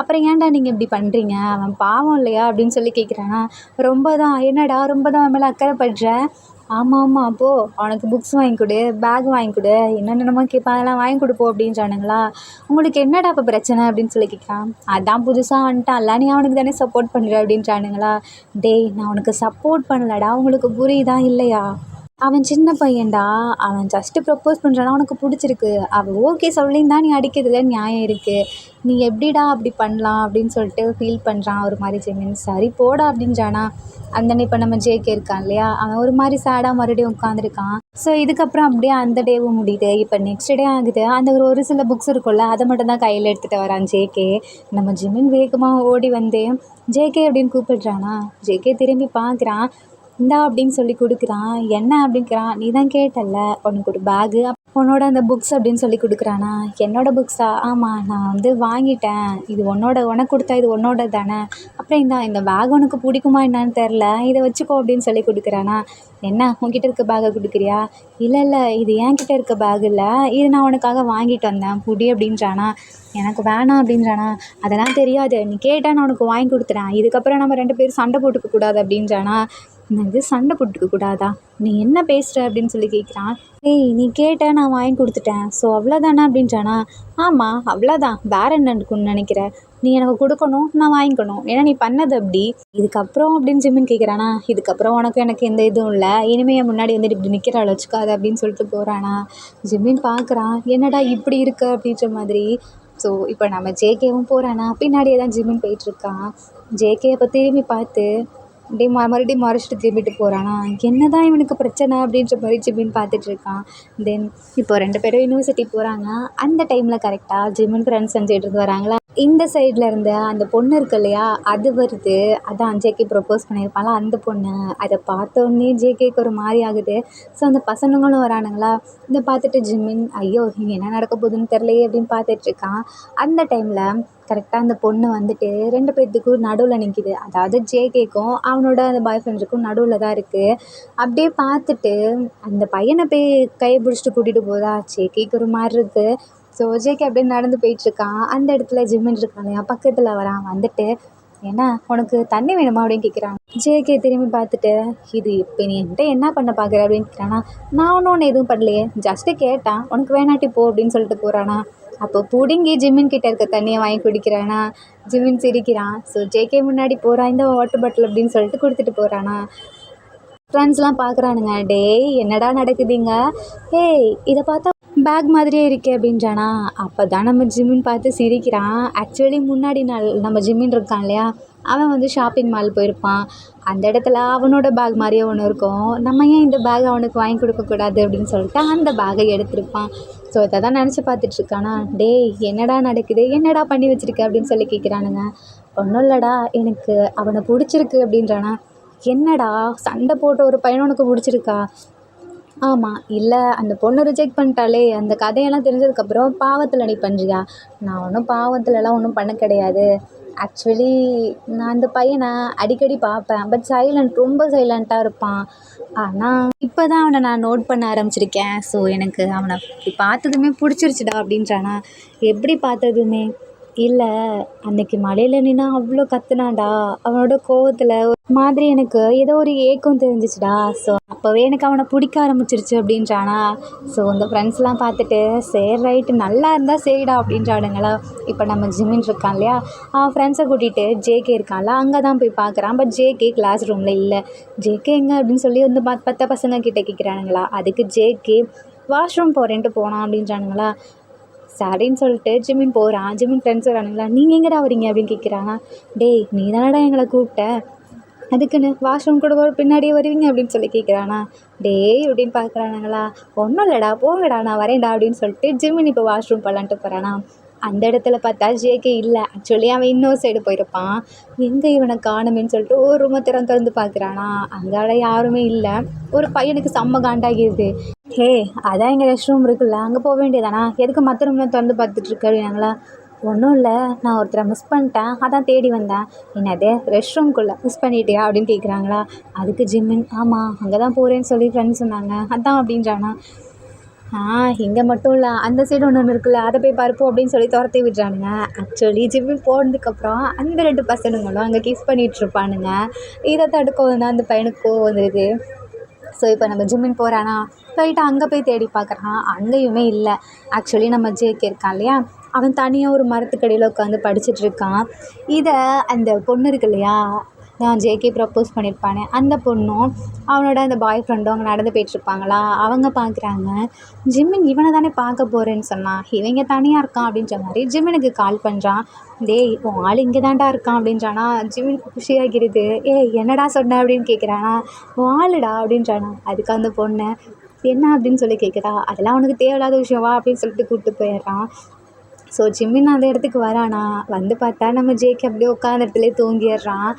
S1: அப்புறம் ஏன்டா நீங்கள் இப்படி பண்ணுறீங்க, அவன் பாவம் இல்லையா அப்படின்னு சொல்லி கேட்குறானா. ரொம்ப தான் என்னடா, ரொம்ப தான் அவன் மேலே அக்கறைப்படுற. ஆமாம் அப்போது அவனுக்கு புக்ஸ் வாங்கி கொடு, பேக் வாங்கி கொடு, என்னென்னமோ கேட்பான், அதெல்லாம் வாங்கி கொடுப்போம் அப்படின்றானுங்களா. உங்களுக்கு என்னடா இப்போ பிரச்சனை அப்படின்னு சொல்லி கேட்குறான். அதான் புதுசாக வந்துட்டான்ல, நீ அவனுக்கு தானே சப்போர்ட் பண்ணுற அப்படின்றானுங்களா. டேய் நான் அவனுக்கு சப்போர்ட் பண்ணலடா, உங்களுக்கு புரியுதா இல்லையா, அவன் சின்ன பையன்டா, அவன் ஜஸ்ட்டு ப்ரப்போஸ் பண்ணுறானா, உனக்கு பிடிச்சிருக்கு, அவன் ஓகே சொல்லியும் தான் நீ அடிக்கிறதுல நியாயம் இருக்குது, நீ எப்படிடா அப்படி பண்ணலாம் அப்படின்னு சொல்லிட்டு ஃபீல் பண்ணுறான் ஒரு மாதிரி ஜெமின். சரி போடா அப்படின்றானா. அந்த இப்போ நம்ம ஜேகே இருக்கான் இல்லையா, அவன் ஒரு மாதிரி சேடாக மறுபடியும் உட்காந்துருக்கான். ஸோ இதுக்கப்புறம் அப்படியே அந்த டேவும் முடியுது. இப்போ நெக்ஸ்ட் டே ஆகுது. அந்த ஒரு சில புக்ஸ் இருக்கும்ல, அதை மட்டும் தான் கையில் எடுத்துகிட்டு வரான் ஜேகே. நம்ம ஜிமின் வேகமாக ஓடி வந்து ஜேகே அப்படின்னு கூப்பிடுறானா. ஜேகே திரும்பி பார்க்குறான். இந்தா அப்படின்னு சொல்லி கொடுக்குறான். என்ன அப்படிங்கிறான். நீ தான் கேட்டல்ல, உனக்கு ஒரு பேகு, உன்னோட அந்த புக்ஸ் அப்படின்னு சொல்லி கொடுக்குறானா. என்னோடய புக்ஸா, ஆமாம் நான் வந்து வாங்கிட்டேன், இது உனக்கு கொடுத்தா இது உன்னோட தானே, அப்புறம் இந்த பேக் உனக்கு பிடிக்குமா என்னான்னு தெரில, இதை வச்சுக்கோ அப்படின்னு சொல்லி கொடுக்குறானா. என்ன உன்கிட்ட இருக்க பேக்கை கொடுக்குறியா, இல்லை இது என்கிட்ட இருக்க பேக் இல்லை, இது நான் உனக்காக வாங்கிட்டு வந்தேன் புடி அப்படின்றானா. எனக்கு வேணாம் அப்படின்றானா. அதெல்லாம் தெரியாது, நீ கேட்டால் நான் உனக்கு வாங்கி கொடுத்துறேன், இதுக்கப்புறம் நம்ம 2 பேரும் சண்டை போட்டுக்க கூடாது அப்படின்றானா. இது சண்டை போட்டுக்க கூடாதா, நீ என்ன பேசுகிற அப்படின்னு சொல்லி கேட்குறான். ஏய் நீ கேட்ட, நான் வாங்கி கொடுத்துட்டேன், ஸோ அவ்வளோதானே அப்படின்றானா. ஆமாம் அவ்வளோதான், வேறு என்ன இருக்குன்னு நினைக்கிற, நீ எனக்கு கொடுக்கணும், நான் வாங்கிக்கணும், ஏன்னா நீ பண்ணது அப்படி, இதுக்கப்புறம் அப்படின்னு ஜிம்மின்னு கேட்குறானா. இதுக்கப்புறம் எனக்கு எந்த இதுவும் இல்லை, இனிமேல் முன்னாடி வந்துட்டு இப்படி நிற்கிற வச்சுக்காது அப்படின்னு சொல்லிட்டு போகிறானா. ஜிம்மின்னு பார்க்குறான், என்னடா இப்படி இருக்கு அப்படின்ற மாதிரி. ஸோ இப்போ நம்ம ஜேகேவும் போகிறானா, பின்னாடியே தான் ஜிம்மின்னு போயிட்டுருக்கான். ஜேகே அப்போ திரும்பி பார்த்து அப்படியே மறுபடியும் மறைச்சிட்டு திரும்பிட்டு போகிறானா. என்ன தான் இவனுக்கு பிரச்சனை அப்படின்ற மாதிரி ஜிம்மின்னு பார்த்துட்ருக்கான். தென் இப்போ 2 பேரும் யூனிவர்சிட்டி போகிறாங்க. அந்த டைமில் கரெக்டாக ஜிம்மின் ஃப்ரெண்ட்ஸ் செஞ்சுட்டு வராங்களா. இந்த சைடில் இருந்து அந்த பொண்ணு இருக்கு இல்லையா, அது வருது. அதான் ஜேகே ப்ரப்போஸ் பண்ணியிருப்பான்ல அந்த பொண்ணு. அதை பார்த்தோன்னே ஜேகேக்கு ஒரு மாரி ஆகுது. ஸோ அந்த பசங்களும் வரானுங்களா, இதை பார்த்துட்டு ஜிமின் ஐயோ இங்கே என்ன நடக்க போகுதுன்னு தெரிலையே அப்படின்னு பார்த்துட்ருக்கான். அந்த டைமில் கரெக்டாக அந்த பொண்ணு வந்துட்டு 2 பேத்துக்கும் நடுவில் நிற்கிது. அதாவது ஜேகேக்கும் அவனோட அந்த பாய் ஃப்ரெண்டுக்கும் நடுவில் தான் இருக்குது. அப்படியே பார்த்துட்டு அந்த பையனை போய் கையை பிடிச்சிட்டு கூட்டிகிட்டு போதா ஜேகேக்கு ஒரு மாதிரி இருக்குது. ஸோ ஜேகே அப்படியே நடந்து போயிட்டுருக்கான். அந்த இடத்துல ஜிம்மின் இருக்கான் இல்லையா, பக்கத்தில் வரான். வந்துட்டு என்ன உனக்கு தண்ணி வேணுமா அப்படின்னு கேட்குறான். ஜேகே திரும்பி பார்த்துட்டு இது இப்போ நீ என்கிட்ட என்ன பண்ண பார்க்குற அப்படின்னு கேட்குறானா. நான் ஒன்று எதுவும் பண்ணலையே, ஜஸ்ட்டு கேட்டான், உனக்கு வேணாட்டி போ அப்படின்னு சொல்லிட்டு போகிறானா. அப்போ பிடுங்கி ஜிம்மின் கிட்ட இருக்க தண்ணியை வாங்கி குடிக்கிறானா. ஜிம்மின் சிரிக்கிறான். ஸோ ஜேகே முன்னாடி போகிறான், இந்த வாட்டர் பாட்டில் அப்படின்னு சொல்லிட்டு கொடுத்துட்டு போகிறானா. ஃப்ரெண்ட்ஸ்லாம் பார்க்குறானுங்க, டேய் என்னடா நடக்குதுங்க, ஏய் இதை பார்த்தா பேக் மாதிரியே இருக்கே அப்படின்றானா. அப்போ தான் நம்ம ஜிம்மின் பார்த்து சிரிக்கிறான். ஆக்சுவலி முன்னாடி நாள் நம்ம ஜிம்மின் இருக்கான் இல்லையா, அவன் வந்து ஷாப்பிங் மால் போயிருப்பான். அந்த இடத்துல அவனோட பேக் மாதிரியே ஒன்று இருக்கும். நம்ம ஏன் இந்த பேக் அவனுக்கு வாங்கி கொடுக்கக்கூடாது அப்படின்னு சொல்லிட்டு அந்த பேக்கை எடுத்திருப்பான். ஸோ இதை தான் நினச்சி பார்த்துட்ருக்கானா. டேய் என்னடா நடக்குது, என்னடா பண்ணி வச்சுருக்க அப்படின்னு சொல்லி கேட்குறானுங்க. ஒன்றும் இல்லைடா எனக்கு அவனை பிடிச்சிருக்கு அப்படின்றானா. என்னடா சண்டை போட்ட ஒரு பையனை உனக்கு பிடிச்சிருக்கா. ஆமாம். இல்லை அந்த பொண்ணு ரிஜெக்ட் பண்ணிட்டாளே, அந்த கதையெல்லாம் தெரிஞ்சதுக்கப்புறம் பாவத்தில் நீ பண்ணுறியா. நான் ஒன்றும் பாவத்துலலாம் ஒன்றும் பண்ண கிடையாது. ஆக்சுவலி நான் அந்த பையனை அடிக்கடி பார்ப்பேன். பட் ரொம்ப சைலண்ட்டாக இருப்பான். ஆனால் இப்போ தான் அவனை நான் நோட் பண்ண ஆரம்பிச்சிருக்கேன். ஸோ எனக்கு அவனை பார்த்ததுமே பிடிச்சிருச்சுடா அப்படின்றானா. எப்படி பார்த்ததுமே. இல்லை அன்னைக்கு மழையில் நின்னா அவ்வளோ கத்துனான்டா. அவனோட கோவத்தில் ஒரு மாதிரி எனக்கு ஏதோ ஒரு ஏக்கம் தெரிஞ்சிச்சுடா. ஸோ அப்போவே எனக்கு அவனை பிடிக்க ஆரம்பிச்சிருச்சு அப்படின்றானா. ஸோ இந்த ஃப்ரெண்ட்ஸ்லாம் பார்த்துட்டு சரி ரைட்டு நல்லா இருந்தால் சரிடா அப்படின்றானுங்களா. இப்போ நம்ம ஜிம்மின் இருக்கான் இல்லையா, ஃப்ரெண்ட்ஸை கூட்டிகிட்டு ஜேகே இருக்கான்ல அங்கே தான் போய் பார்க்குறான். பட் ஜேகே கிளாஸ் ரூமில் இல்லை. ஜேகே எங்கே அப்படின்னு சொல்லி வந்து மற்ற பசங்க கிட்ட கேட்குறானுங்களா. அதுக்கு ஜேகே வாஷ்ரூம் போகிறேன்ட்டு போனான் அப்படின்றானுங்களா. சரின்னு சொல்லிட்டு ஜிம்மின் போகிறான். ஜிம்மின் ஃப்ரெண்ட்ஸ் வரானுங்களா. நீங்கள் எங்கடா வரீங்க அப்படின்னு கேட்குறாங்க. டேய் நீ தானடா எங்களை கூப்பிட்ட, அதுக்குன்னு வாஷ்ரூம் கூட பின்னாடியே வருவீங்க அப்படின்னு சொல்லி கேட்குறானா. டேய் அப்படின்னு பார்க்குறானுங்களா. ஒன்றும் இல்லைடா போங்கடா நான் வரேன்டா அப்படின்னு சொல்லிட்டு ஜிம்மின் இப்போ வாஷ்ரூம் போகலான்ட்டு போகிறானா. அந்த இடத்துல பார்த்தா ஜேகே இல்லை. ஆக்சுவலி அவன் இன்னொரு சைடு போயிருப்பான். எங்கே இவனை காணுமேன்னு சொல்லிட்டு ஒரு ரூமை திறந்து பார்க்குறானா. அங்காட யாருமே இல்லை. ஒரு பையனுக்கு செம்ம காண்டாகிடுது. ஹே அதான் எங்கள் ரெஸ்ட் ரூம் இருக்குல்ல அங்கே போக வேண்டியதானா, எதுக்கு மற்ற ரூம்லாம் திறந்து பார்த்துட்ருக்க அப்படின்னாங்களா. ஒன்றும் இல்லை நான் ஒருத்தரை மிஸ் பண்ணிட்டேன், அதான் தேடி வந்தேன். என்னது ரெஸ்ட் ரூம்குள்ளே மிஸ் பண்ணிட்டியா அப்படின்னு கேட்குறாங்களா. அதுக்கு ஜிம்மின் ஆமாம் அங்கே தான் போகிறேன்னு சொல்லி ஃப்ரெண்ட்ஸ் சொன்னாங்க அதான் அப்படின்றானா. இங்கே மட்டும் இல்லை அந்த சைடு ஒன்று இருக்குல்ல அதை போய் பார்ப்போம் அப்படின்னு சொல்லி துரத்தி விடுறானுங்க. ஆக்சுவலி ஜிம்மின் போனதுக்கப்புறம் அந்த 2 பசங்களும் அங்கே கிஸ் பண்ணிகிட்ருப்பானுங்க. இதை தடுக்கவும் தான் அந்த பையனுக்கு கோவம் வந்துடுது. ஸோ இப்போ நம்ம ஜிம்மின் போகிறானா, போயிட்டு அங்கே போய் தேடி பார்க்குறான். அங்கேயுமே இல்லை. ஆக்சுவலி நம்ம ஜேகே இருக்கான் இல்லையா, அவன் தனியாக ஒரு மரத்துக்கடியில் உட்காந்து படிச்சுட்ருக்கான். இதை அந்த பொண்ணு இருக்கு இல்லையா, நான் ஜேகே ப்ரப்போஸ் பண்ணியிருப்பானே அந்த பொண்ணும் அவனோட அந்த பாய் ஃப்ரெண்டும் அவங்க நடந்து போயிட்டுருப்பாங்களா, அவங்க பார்க்குறாங்க. ஜிம்மின் இவனை தானே பார்க்க போகிறேன்னு சொன்னான், இவங்க தனியாக இருக்கான் அப்படின்ற மாதிரி ஜிம்மினுக்கு கால் பண்ணுறான். டேய் உன் ஆள் இங்கே தான்டா இருக்கான் அப்படின்றானா. ஜிம்மினுக்கு குஷியாகிறது. என்னடா சொன்ன அப்படின்னு கேட்குறானா. உன் ஆளுடா அப்படின்றானா. அதுக்கு அந்த பொண்ணு என்ன அப்படின்னு சொல்லி கேட்குறா. அதெல்லாம் அவனுக்கு தேவையில்லாத விஷயம் வா அப்படின்னு சொல்லிட்டு கூப்பிட்டு போயிடுறான். ஸோ ஜிம்மின் அந்த இடத்துக்கு வரானா. வந்து பார்த்தா நம்ம ஜேகே அப்படியே உட்காந்த இடத்துலேயே தூங்கிடுறான்.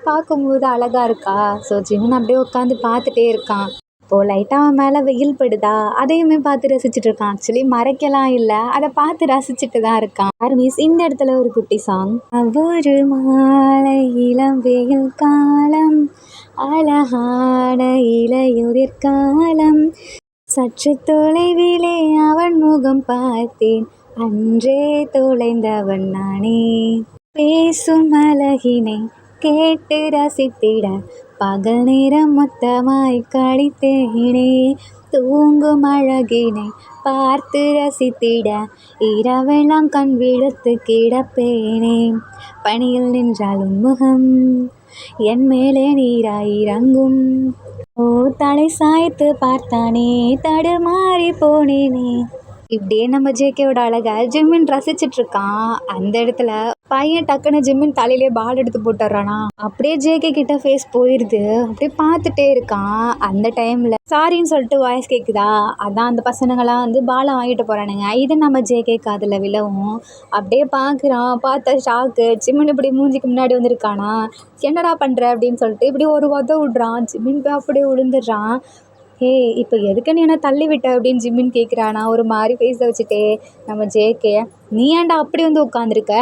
S1: பார்க்கும்போது அழகாக இருக்கா. ஸோ ஜிம்மின் அப்படியே உட்காந்து பார்த்துட்டே இருக்கான். இப்போது லைட்டாக அவன் மேலே வெயில் படுதா, அதையுமே பார்த்து ரசிச்சுட்டு இருக்கான். ஆக்சுவலி மறைக்கலாம் இல்லை, அதை பார்த்து ரசிச்சுட்டு தான் இருக்கான். ஆர்மிஸ் இந்த இடத்துல ஒரு குட்டி சாங். ஒரு மாலை இளம் வெயில் காலம், அழகான இலையுதிர் காலம், சற்று தொலைவிலே அவன் முகம் பார்த்தேன், அன்றே தொலைந்தவன் நானே, பேசும் அழகினை கேட்டு ரசித்திட பகல் நேரம் மொத்தமாய் கழித்தேனே, தூங்கும் அழகினை பார்த்து ரசித்திட இரவெல்லாம் கண் விழுத்து கிடப்பேனே, பணியில் நின்றால் உன்முகம் என் மேலே நீராய் இறங்கும், ஓ தலை சாய்த்து பார்த்தானே தடுமாறி போனேனே, இப்படியே நம்ம ஜேகேவோட அழகை ஜிம்மின் ரசிச்சிட்டு இருக்கான். அந்த இடத்துல பையன் டக்குன்னு ஜிம்மின் தலையிலே பால் எடுத்து போட்டுறானா. அப்படியே ஜேகே கிட்ட ஃபேஸ் போயிடுது. அப்படியே பார்த்துட்டே இருக்கான். அந்த டைமில் சாரின்னு சொல்லிட்டு வாய்ஸ் கேட்குதா. அதான் அந்த பசங்களாம் வந்து பாலை வாங்கிட்டு போகிறானுங்க. இது நம்ம ஜேகே காதில் விழவும் அப்படியே பார்க்குறான். பார்த்த ஷாக்கு. ஜிம்மின் இப்படி மூஞ்சிக்கு முன்னாடி வந்திருக்கானா. என்னடா பண்ணுற அப்படின்னு சொல்லிட்டு இப்படி ஒரு விடுறான். ஜிம்மின் போய் அப்படியே விழுந்துடுறான். ஏய் இப்போ எதுக்கு நீ என்ன தள்ளி விட்ட அப்படின்னு ஜிம்மின்னு கேட்குறானா ஒரு மாதிரி ஃபேஸை வச்சுட்டே. நம்ம ஜேகே, நீ ஏன்டா அப்படி வந்து உட்காந்துருக்க,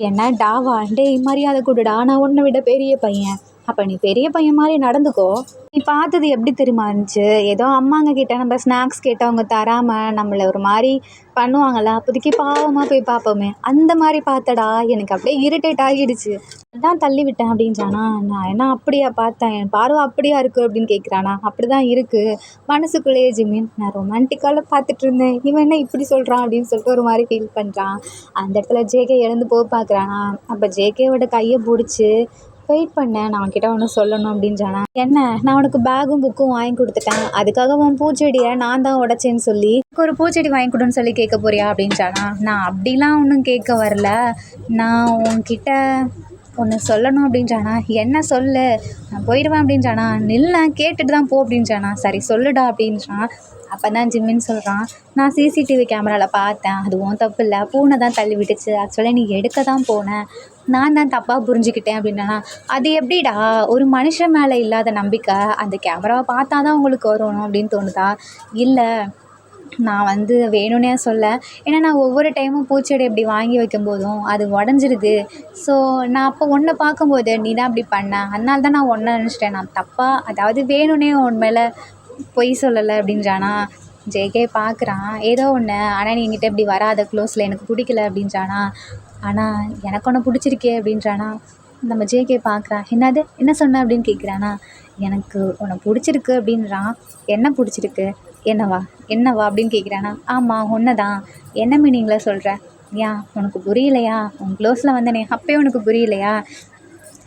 S1: என்ன டாவா, டேய் மரியாதை கொடுடா, நான் உன்னை விட பெரிய பையன், அப்போ நீ பெரிய பையன் மாதிரி நடந்துக்கோ. நீ பார்த்தது எப்படி தெரியுமா இருந்துச்சு, ஏதோ அம்மாங்க கிட்ட நம்ம ஸ்நாக்ஸ் கேட்டவங்க தராமல் நம்மளை ஒரு மாதிரி பண்ணுவாங்கள்ல, அப்போதைக்கு பாவமாக போய் பார்ப்போமே, அந்த மாதிரி பார்த்தடா. எனக்கு அப்படியே இரிட்டேட் ஆகிடுச்சு, அதான் தள்ளி விட்டேன் அப்படின்றானா. நான் என்ன அப்படியா பார்த்தேன், என் பார்வை அப்படியா இருக்குது அப்படின்னு கேட்குறானா. அப்படி தான் இருக்குது மனசுக்குள்ளேயே ஜிம்மின். நான் ரொமான்டிக்கால பார்த்துட்டு இருந்தேன், இவன் என்ன இப்படி சொல்கிறான் அப்படின்னு சொல்லிட்டு ஒரு மாதிரி ஃபீல் பண்ணுறான். அந்த இடத்துல ஜேகே எழுந்து போக பார்க்குறானா. அப்போ ஜேகேவோட கையை பிடிச்சி, வெயிட் பண்ணேன், நான் அவன்கிட்ட ஒன்று சொல்லணும் அப்படின்றானா. என்ன, நான் உனக்கு பேகும் புக்கும் வாங்கி கொடுத்துட்டேன், அதுக்காக உன் பூச்செடியை நான் தான் உடச்சேன்னு சொல்லி ஒரு பூச்செடி வாங்கி கொடுன்னு சொல்லி கேட்க போறியா அப்படின்றானா. நான் அப்படிலாம் ஒன்றும் கேட்க வரல, நான் உன்கிட்ட ஒன்று சொல்லணும் அப்படின்றானா. என்ன சொல்லு, நான் போயிடுவேன் அப்படின்றானா. நில்ல, கேட்டுட்டு தான் போ அப்படின்றானா. சரி சொல்லுடா அப்படின்றான். அப்போ தான் ஜிம்மின்னு சொல்கிறான், நான் சிசிடிவி கேமராவில் பார்த்தேன், அதுவும் தப்பு இல்லை, பூனை தான் தள்ளி விட்டுச்சு, ஆக்சுவலாக நீ எடுக்க தான் போனேன், நான் தான் தப்பாக புரிஞ்சுக்கிட்டேன் அப்படின்னா. அது எப்படிடா, ஒரு மனுஷன் மேலே இல்லாத நம்பிக்கை அந்த கேமராவை பார்த்தா தான் உங்களுக்கு வரணும் அப்படின்னு தோணுதா. இல்லை, நான் வந்து வேணும்னே சொல்ல, ஏன்னா நான் ஒவ்வொரு டைமும் பூச்செடி இப்படி வாங்கி வைக்கும்போதும் அது உடஞ்சிருது. ஸோ நான் அப்போ ஒன்றை பார்க்கும்போது நீ தான் அப்படி பண்ண, அதனால தான் நான் ஒன்றை நினச்சிட்டேன், நான் தப்பாக, அதாவது வேணும்னே உன் மேலே பொய் சொல்லலை அப்படின்றானா. ஜேகே பார்க்குறான் ஏதோ ஒன்று, ஆனால் நீ என்கிட்ட இப்படி வராத க்ளோஸில், எனக்கு பிடிக்கல அப்படின்றானா. ஆனால் எனக்கு ஒன்று பிடிச்சிருக்கே அப்படின்றானா. நம்ம ஜேகே பார்க்குறான். என்னது, என்ன சொன்ன அப்படின்னு கேட்குறானா. எனக்கு உன்னை பிடிச்சிருக்கு அப்படின்றான். என்ன பிடிச்சிருக்கு, என்னவா என்னவா அப்படின்னு கேட்குறானா. ஆமாம் ஒன்று தான், என்ன மீனிங்கில் சொல்கிற, ஏன் உனக்கு புரியலையா, உன் க்ளோஸில் வந்தனே அப்போயே உனக்கு புரியலையா,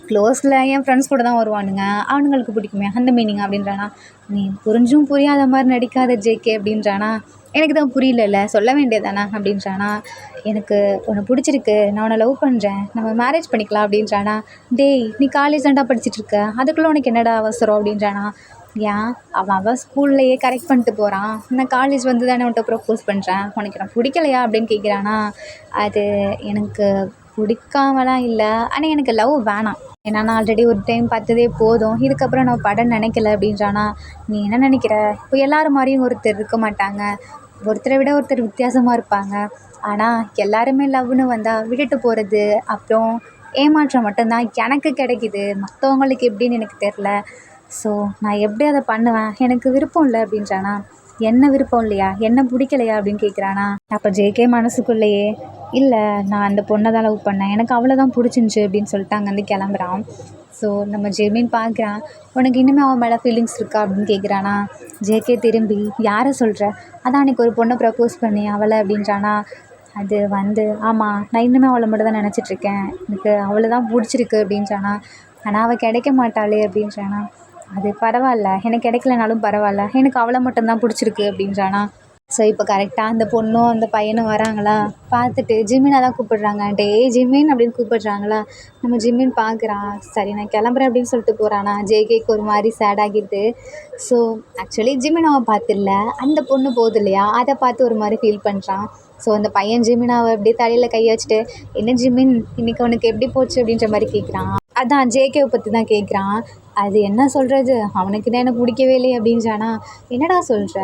S1: க்ளோஸில் என் ஃப்ரெண்ட்ஸ் கூட தான் வருவானுங்க, அவனுங்களுக்கு பிடிக்குமே அந்த மீனிங் அப்படின்றானா. நீ புரிஞ்சும் புரியாத மாதிரி நடிக்காத ஜேகே அப்படின்றானா. எனக்கு தான் புரியல, சொல்ல வேண்டியதானே அப்படின்றானா. எனக்கு உன்னை பிடிச்சிருக்கு, நான் உன்னை லவ் பண்ணுறேன், நம்ம மேரேஜ் பண்ணிக்கலாம் அப்படின்றானா. டேய் நீ காலேஜ் தான்டா படிச்சுட்ருக்க, அதுக்குள்ளே உனக்கு என்னடா அவசரம் அப்படின்றானா. ஏன், அவன் ஸ்கூல்லையே கரெக்ட் பண்ணிட்டு போகிறான், நான் காலேஜ் வந்து தானே உன்கிட்ட ப்ரப்போஸ் பண்ணுறேன், உனக்கு நான் பிடிக்கலையா அப்படின்னு கேட்குறானா. அது எனக்கு பிடிக்காமலாம் இல்லை, ஆனால் எனக்கு லவ் வேணாம், ஏன்னா நான் ஆல்ரெடி ஒரு டைம் பார்த்ததே போதும், இதுக்கப்புறம் நான் படம் நினைக்கல அப்படின்றானா. நீ என்ன நினைக்கிற, இப்போ எல்லோரும் மாதிரியும் ஒருத்தர் இருக்க மாட்டாங்க, ஒருத்தரை விட ஒருத்தர் வித்தியாசமாக இருப்பாங்க, ஆனால் எல்லாருமே லவ்னு வந்தால் விட்டுட்டு போகிறது அப்புறம் ஏமாற்றம் மட்டும்தான் எனக்கு கிடைக்கிது, மற்றவங்களுக்கு எப்படின்னு எனக்கு தெரில, ஸோ நான் எப்படி அதை பண்ணுவேன், எனக்கு விருப்பம் இல்லை அப்படின்றானா. என்ன விருப்பம் இல்லையா, என்ன பிடிக்கலையா அப்படின்னு கேட்குறானா. அப்போ ஜேகே மனசுக்குள்ளேயே, இல்லை நான் அந்த பொண்ணை தான் லவ் பண்ணேன், எனக்கு அவ்வளோ தான் பிடிச்சிருந்துச்சி அப்படின்னு சொல்லிட்டு அங்கேருந்து கிளம்புறான். ஸோ நம்ம ஜெமின் பார்க்குறான். உனக்கு இன்னுமே அவன் மேலே ஃபீலிங்ஸ் இருக்கா அப்படின்னு கேட்குறானா. ஜேகே திரும்பி, யாரை சொல்கிற, அதான் அன்றைக்கி ஒரு பொண்ணை ப்ரப்போஸ் பண்ணி அவளை அப்படின்றானா. அது வந்து ஆமாம், நான் இன்னுமே அவளை மட்டும் தான் நினச்சிட்ருக்கேன், எனக்கு அவளை தான் பிடிச்சிருக்கு அப்படின்றானா. ஆனால் அவள் கிடைக்க மாட்டாளே அப்படின்றானா. அது பரவாயில்ல, எனக்கு கிடைக்கலனாலும் பரவாயில்ல, எனக்கு அவளை மட்டும்தான் பிடிச்சிருக்கு அப்படின்றானா. ஸோ இப்போ கரெக்டாக அந்த பொண்ணும் அந்த பையனும் வராங்களா, பார்த்துட்டு ஜிம்மினை தான் கூப்பிடுறாங்க. டேய் ஜிம்மின் அப்படின்னு கூப்பிடுறாங்களா. நம்ம ஜிம்மின் பார்க்குறான். சரி நான் கிளம்புறேன் அப்படின்னு சொல்லிட்டு போகிறானா. ஜேகேக்கு ஒரு மாதிரி சேட் ஆகிடுது. ஸோ ஆக்சுவலி ஜிம்மின் அவன் பார்த்துடல, அந்த பொண்ணு போகுது இல்லையா, அதை பார்த்து ஒரு மாதிரி ஃபீல் பண்ணுறான். ஸோ அந்த பையன் ஜிம்மினாவை அப்படியே தலையில் கை வச்சுட்டு, என்ன ஜிம்மின் இன்றைக்கி அவனுக்கு எப்படி போச்சு அப்படின்ற மாதிரி கேட்குறான். அதான் ஜேகேவை பற்றி தான் கேட்குறான். அது என்ன சொல்கிறது, அவனுக்கு தான் எனக்கு பிடிக்கவே இல்லையே அப்படின்றானா. என்னடா சொல்கிற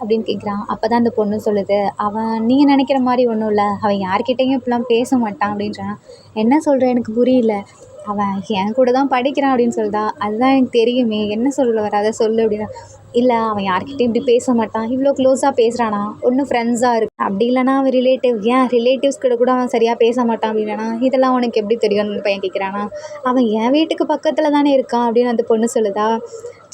S1: அப்படின்னு கேட்குறான். அப்போ தான் அந்த பொண்ணு சொல்லுது, அவன் நீங்கள் நினைக்கிற மாதிரி ஒன்றும் இல்லை, அவன் யார்கிட்டையும் இப்படிலாம் பேச மாட்டான் அப்படின்றானா. என்ன சொல்கிற, எனக்கு புரியல, அவன் என் கூட தான் படிக்கிறான் அப்படின்னு சொல்லுதா. அதுதான் எனக்கு தெரியுமே, என்ன சொல்ல வர, அதை சொல்லு அப்படின்னா. இல்லை அவன் யார்கிட்டையும் இப்படி பேச மாட்டான், இவ்வளோ க்ளோஸாக பேசுகிறானா, ஒன்றும் ஃப்ரெண்ட்ஸாக இருக்கு, அப்படி இல்லைனா அவன் ரிலேட்டிவ், ஏன் ரிலேட்டிவ்ஸ் கிட்ட கூட அவன் சரியாக பேச மாட்டான் அப்படின்னா. இதெல்லாம் உனக்கு எப்படி தெரியும்னு அந்த பையன் கேட்குறானா. அவன் என் வீட்டுக்கு பக்கத்தில் தானே இருக்கான் அப்படின்னு அந்த பொண்ணு சொல்லுதா.